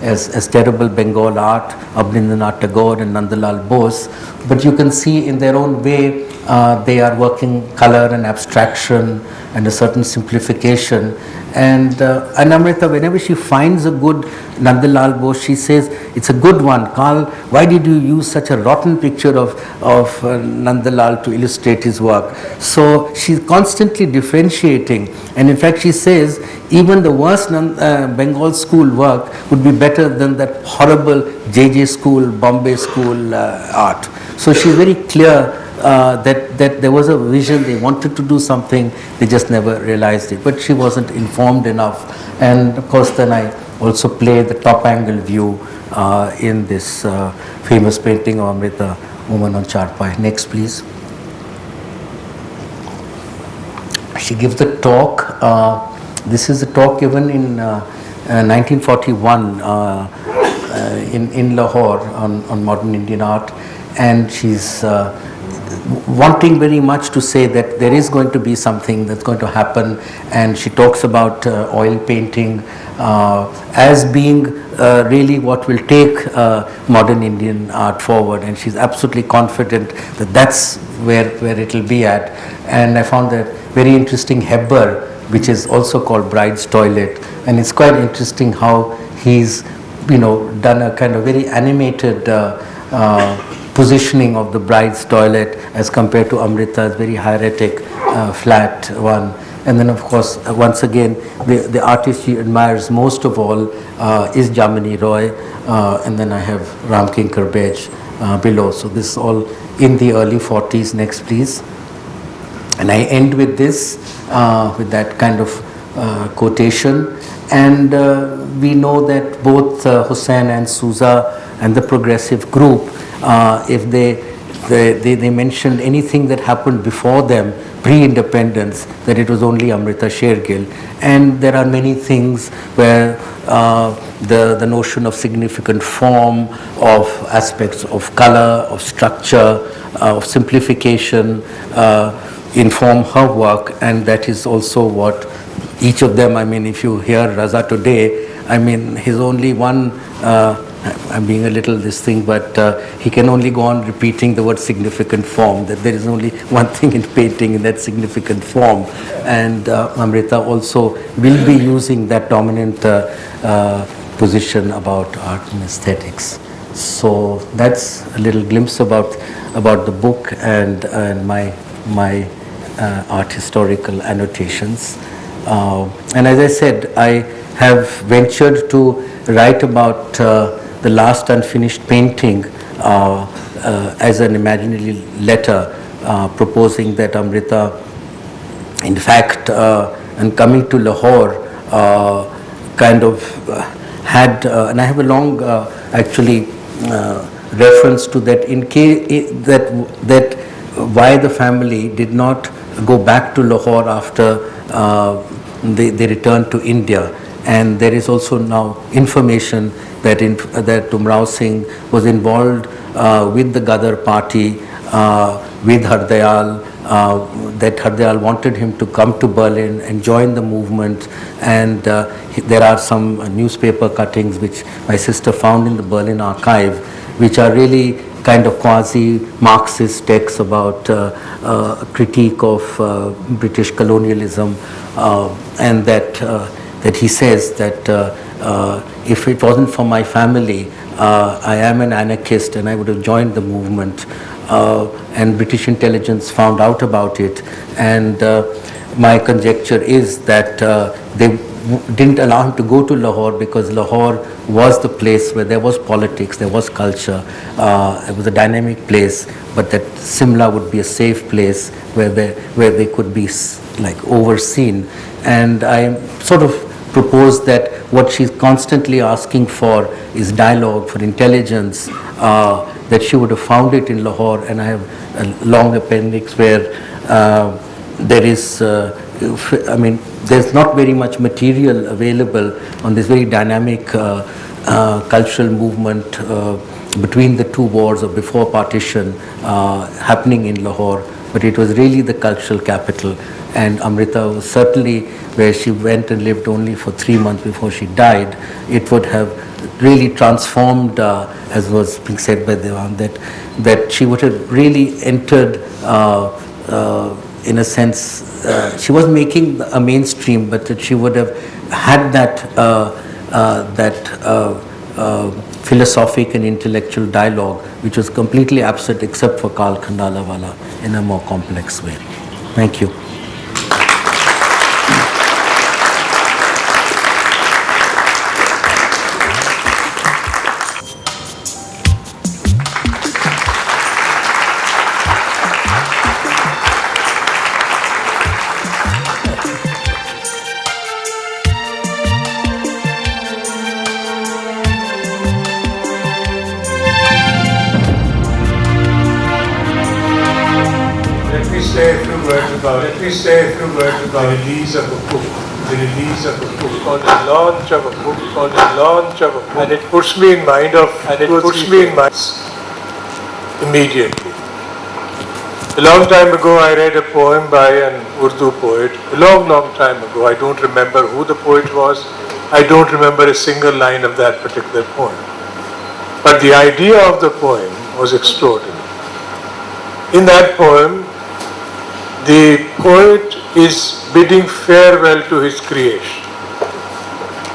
as terrible Bengal art, Abhinandanatھ Tagore and Nandalal Bose. But you can see in their own way they are working color and abstraction and a certain simplification. And Amrita, whenever she finds a good Nandalal Bose, she says, it's a good one. Karl, why did you use such a rotten picture of Nandalal to illustrate his work? So she's constantly differentiating. And in fact, she says, even the worst Bengal school work would be better than that horrible JJ school, Bombay school art. So she's very clear that there was a vision, they wanted to do something, they just never realized it. But she wasn't informed enough. And of course, then I also play the top angle view in this famous painting of Amrita woman on charpai. Next, please. She gives a talk. This is a talk given in 1941 in Lahore on modern Indian art, and she's wanting very much to say that there is going to be something that's going to happen, and she talks about oil painting as being really what will take modern Indian art forward, and she's absolutely confident that that's where it will be at. And I found that very interesting Hebber, which is also called Bride's Toilet, and it's quite interesting how he's done a kind of very animated positioning of the bride's toilet as compared to Amrita's very hieratic flat one. And then of course once again the artist she admires most of all is Jamini Roy, and then I have Ram Kinkar Bej below. So this is all in the early 40s. Next please. And I end with this, with that kind of quotation. And we know that both Hussain and Souza and the progressive group, if they mentioned anything that happened before them, pre-independence, that it was only Amrita Sher-Gil. And there are many things where the notion of significant form, of aspects of color, of structure, of simplification, inform her work, and that is also what each of them, I mean, if you hear Raza today, I mean, he's only one, I'm being a little this thing, but he can only go on repeating the word significant form, that there is only one thing in painting, in that significant form. And Amrita also will be using that dominant position about art and aesthetics. So that's a little glimpse about the book and my art historical annotations. And as I said, I have ventured to write about the last unfinished painting as an imaginary letter proposing that Amrita, in fact, and coming to Lahore, kind of had, and I have a long actually reference to that in case that why the family did not go back to Lahore after they returned to India. And there is also now information that Umrao Singh was involved with the Gadar party, with Hardayal, that Hardayal wanted him to come to Berlin and join the movement. And there are some newspaper cuttings which my sister found in the Berlin archive, which are really kind of quasi-Marxist texts about critique of British colonialism, and that he says that if it wasn't for my family, I am an anarchist and I would have joined the movement. And British intelligence found out about it, and my conjecture is that they didn't allow him to go to Lahore because Lahore was the place where there was politics, there was culture, it was a dynamic place, but that Simla would be a safe place where they could be like overseen. And I sort of propose that what she's constantly asking for is dialogue, for intelligence, that she would have found it in Lahore. And I have a long appendix where there is, I mean, there's not very much material available on this very dynamic cultural movement between the two wars or before partition happening in Lahore, but it was really the cultural capital. And Amrita was certainly, where she went and lived only for 3 months before she died, it would have really transformed, as was being said by Vivan, that she would have really entered, in a sense, she was making a mainstream, but that she would have had that philosophic and intellectual dialogue, which was completely absent except for Karl Khandalawala in a more complex way. Thank you. me say a few words about the release of a book. The release of a book, or the launch of a book, or the launch of a book, and it puts me in mind of, and it puts me in mind immediately. A long time ago, I read a poem by an Urdu poet. A long, long time ago. I don't remember who the poet was. I don't remember a single line of that particular poem. But the idea of the poem was extraordinary. In that poem, the poet is bidding farewell to his creation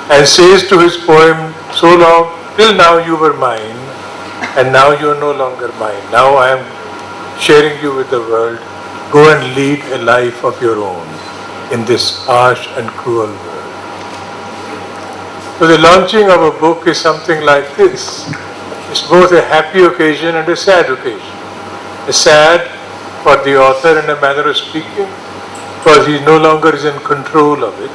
and says to his poem, so long, till now you were mine, and now you are no longer mine. Now I am sharing you with the world. Go and lead a life of your own in this harsh and cruel world. So the launching of a book is something like this. It's both a happy occasion and a sad occasion. A sad for the author in a manner of speaking, because he no longer is in control of it.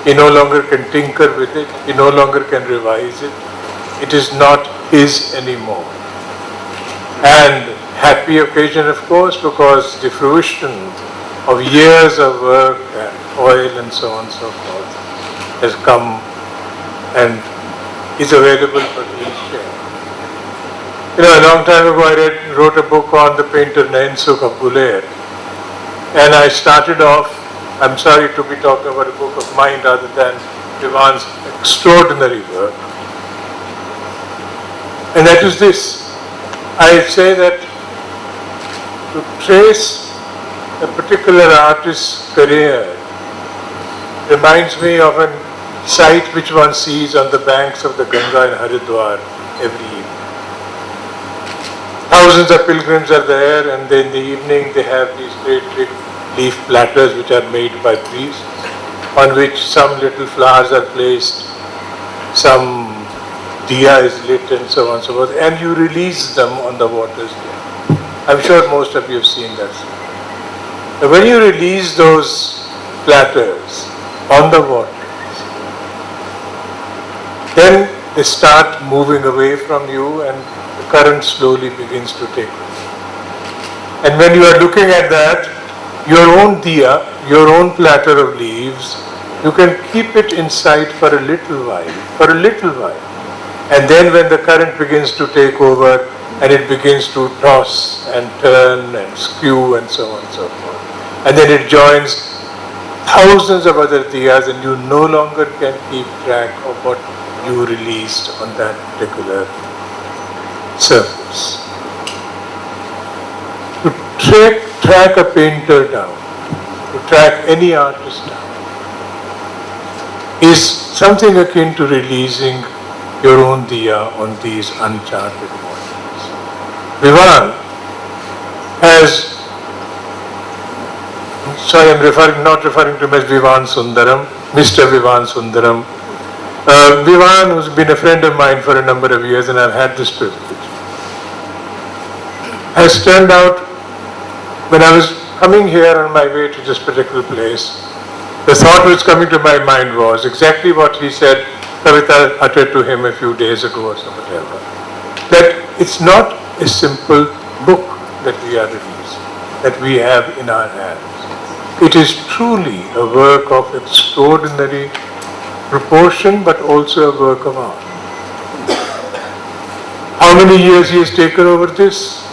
He no longer can tinker with it. He no longer can revise it. It is not his anymore. And happy occasion, of course, because the fruition of years of work and toil and so on and so forth has come and is available for his share. You know, a long time ago I wrote a book on the painter Nansuk of Guler, and I started off, I'm sorry to be talking about a book of mine rather than Vivan's extraordinary work, and that is this. I say that to trace a particular artist's career reminds me of a sight which one sees on the banks of the Ganga in Haridwar every evening. Thousands of pilgrims are there, and in the evening they have these great big leaf platters which are made by priests, on which some little flowers are placed, some diya is lit and so on and so forth, and you release them on the waters there. I'm sure most of you have seen that. Now, when you release those platters on the waters, then they start moving away from you and the current slowly begins to take over. And when you are looking at that, your own diya, your own platter of leaves, you can keep it inside for a little while. And then when the current begins to take over and it begins to toss and turn and skew and so on and so forth, and then it joins thousands of other diyas and you no longer can keep track of what you released on that particular surface. To track a painter down, to track any artist down, is something akin to releasing your own diya on these uncharted waters. Vivan has, sorry, I'm not referring to him as Vivan Sundaram, Mr. Vivan Sundaram. Vivan, who's been a friend of mine for a number of years, and I've had this privilege, has turned out, when I was coming here on my way to this particular place, the thought which was coming to my mind was exactly what he said, Kavita uttered to him a few days ago or whatever, that it's not a simple book that we are releasing, that we have in our hands. It is truly a work of extraordinary proportion, but also a work of art. How many years he has taken over this?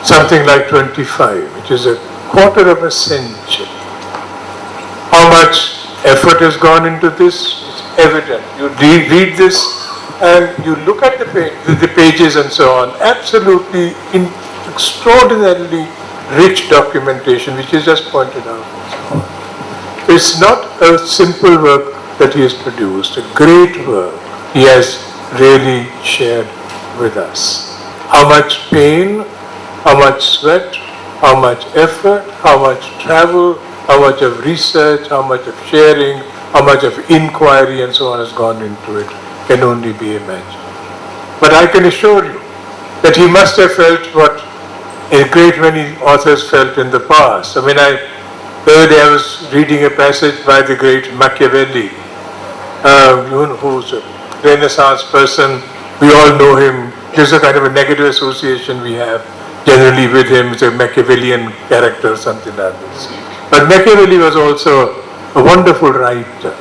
Something like 25, which is a quarter of a century. How much effort has gone into this? It's evident. You read this and you look at the pages and so on. Absolutely extraordinarily rich documentation, which is just pointed out. It's not a simple work that he has produced, a great work he has really shared with us. How much pain, how much sweat, how much effort, how much travel, how much of research, how much of sharing, how much of inquiry and so on has gone into it can only be imagined. But I can assure you that he must have felt what a great many authors felt in the past. I mean, the other day I was reading a passage by the great Machiavelli, who's a Renaissance person. We all know him. There's a kind of a negative association we have. Generally with him is a Machiavellian character, something like this. But Machiavelli was also a wonderful writer.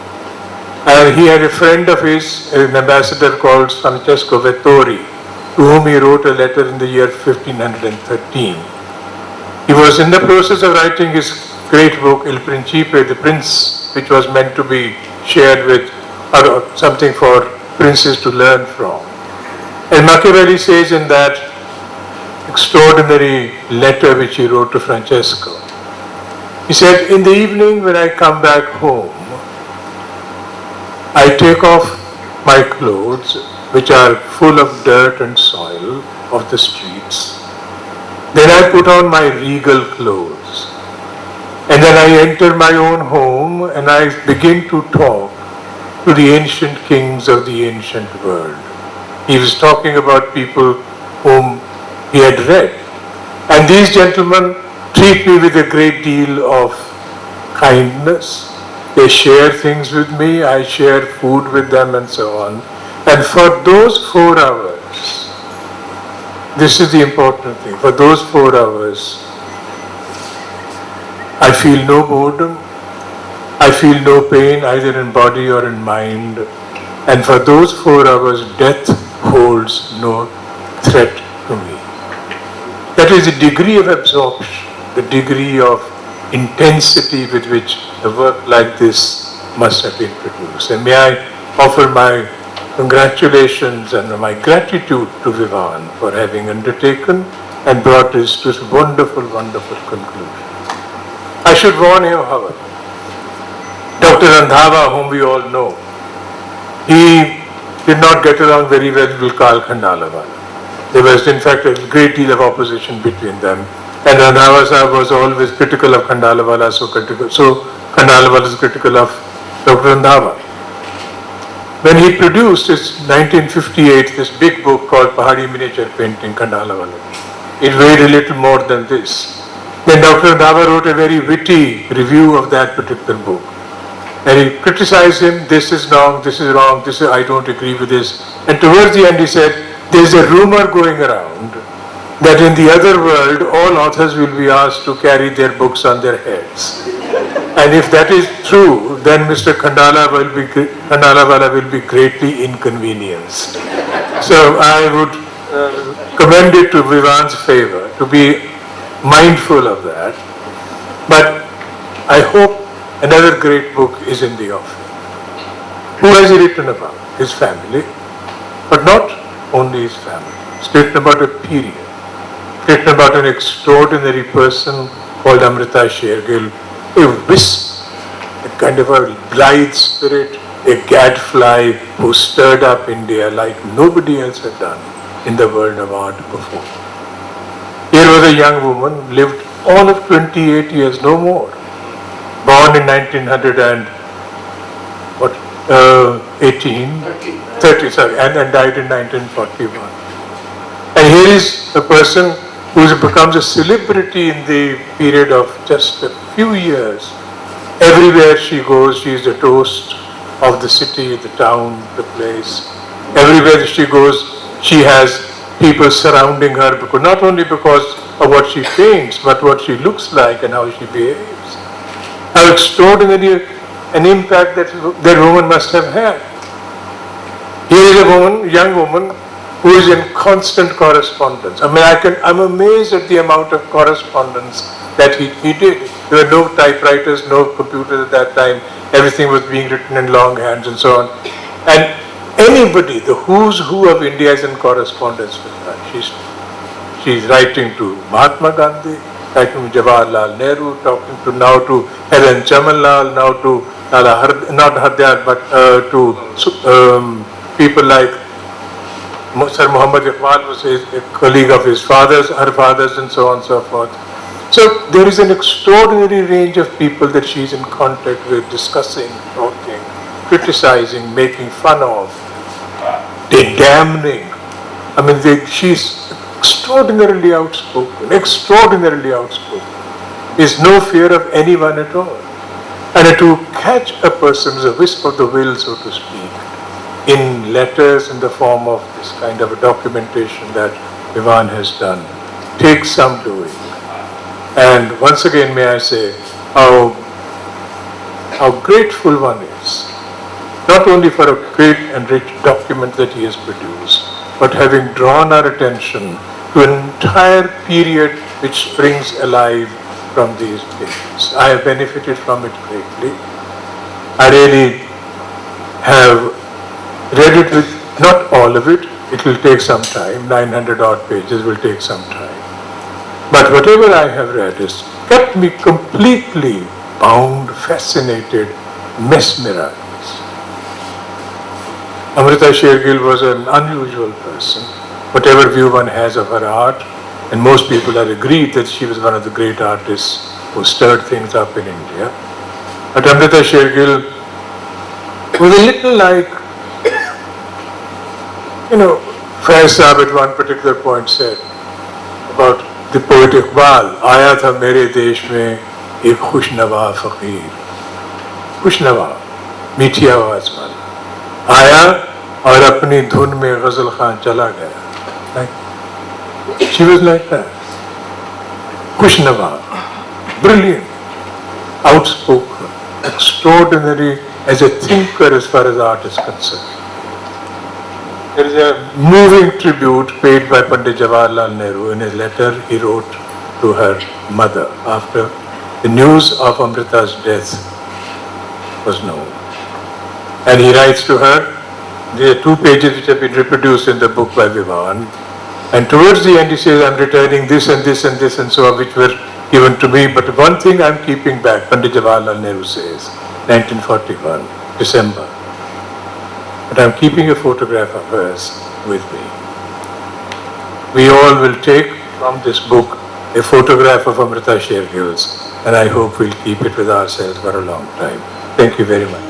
And he had a friend of his, an ambassador called Francesco Vettori, to whom he wrote a letter in the year 1513. He was in the process of writing his great book, Il Principe, the Prince, which was meant to be shared with, or something for princes to learn from. And Machiavelli says in that extraordinary letter which he wrote to Francesco, he said, in the evening when I come back home, I take off my clothes, which are full of dirt and soil of the streets. Then I put on my regal clothes. And then I enter my own home and I begin to talk to the ancient kings of the ancient world. He was talking about people whom he had read. And these gentlemen treat me with a great deal of kindness. They share things with me, I share food with them and so on. And for those 4 hours, this is the important thing, for those 4 hours, I feel no boredom, I feel no pain either in body or in mind. And for those 4 hours, death holds no threat to me. That is the degree of absorption, the degree of intensity with which a work like this must have been produced. And may I offer my congratulations and my gratitude to Vivan for having undertaken and brought this to this wonderful, wonderful conclusion. I should warn you, however, Dr. Randhawa, whom we all know, he did not get along very well with Kal Khandalawala. There was in fact a great deal of opposition between them. And Randhawa Sahib was always critical of Khandalawala, so Khandalawala is critical of Dr. Randhawa. When he produced his 1958, this big book called Pahadi Miniature Painting, Khandalawala, it weighed a little more than this. Then Dr. Randhawa wrote a very witty review of that particular book. And he criticized him, this is wrong, I don't agree with this. And towards the end he said, there's a rumor going around that in the other world, all authors will be asked to carry their books on their heads. And if that is true, then Mr. Khandalawala will be greatly inconvenienced. So I would commend it to Vivan's favor to be mindful of that. But I hope another great book is in the offing. Who has he written about? His family, but not only his family. It's written about a period. Written about an extraordinary person called Amrita Sher-Gil, a wisp, a kind of a blithe spirit, a gadfly who stirred up India like nobody else had done in the world of art before. Here was a young woman, lived all of 28 years, no more. Born in 1930, and died in 1941. And here is a person who becomes a celebrity in the period of just a few years. Everywhere she goes, she is the toast of the city, the town, the place. Everywhere she goes, she has people surrounding her, because not only because of what she paints, but what she looks like and how she behaves. How extraordinary an impact that woman must have had. Here is a woman, young woman, who is in constant correspondence. I mean, I'm amazed at the amount of correspondence that he did. There were no typewriters, no computers at that time. Everything was being written in longhand and so on. And anybody, the who's who of India is in correspondence with her. She's writing to Mahatma Gandhi, writing to Jawaharlal Nehru, talking to now to Helen Chamanlal, now to not Hardayar, but to people like Sir Muhammad Iqbal was a colleague of his father's, her father's, and so on and so forth. So there is an extraordinary range of people that she's in contact with, discussing, talking, criticizing, making fun of, damning. I mean, she's extraordinarily outspoken. There's no fear of anyone at all. And to catch a person is a wisp of the will, so to speak, in letters in the form of this kind of a documentation that Vivan has done. takes some doing. And once again, may I say how grateful one is, not only for a great and rich document that he has produced, but having drawn our attention to an entire period which springs alive from these pages. I have benefited from it greatly. I really have read it with, not all of it, it will take some time, 900 odd pages will take some time. But whatever I have read has kept me completely bound, fascinated, mesmerized. Amrita Sher-Gil was an unusual person. Whatever view one has of her art, and most people are agreed that she was one of the great artists who stirred things up in India. But Amrita Sher-Gil was a little like, Faiz Sahib at one particular point said about the poet Iqbal, आया था मेरे देश में एक खुशनवा फकीर, खुशनवा, मीठी आवाज वाला, आया और अपनी धुन में गजल खान चला गया. Like, she was like that. खुशनवा, brilliant, outspoken, extraordinary as a thinker as far as art is concerned. There is a moving tribute paid by Pandit Jawaharlal Nehru in a letter he wrote to her mother after the news of Amrita's death was known. And he writes to her, there are 2 pages which have been reproduced in the book by Vivan, and towards the end he says, I'm returning this and this and this and so on, which were given to me, but one thing I'm keeping back, Pandit Jawaharlal Nehru says, 1941, December. But I'm keeping a photograph of hers with me. We all will take from this book a photograph of Amrita Sher-Gil's, and I hope we'll keep it with ourselves for a long time. Thank you very much.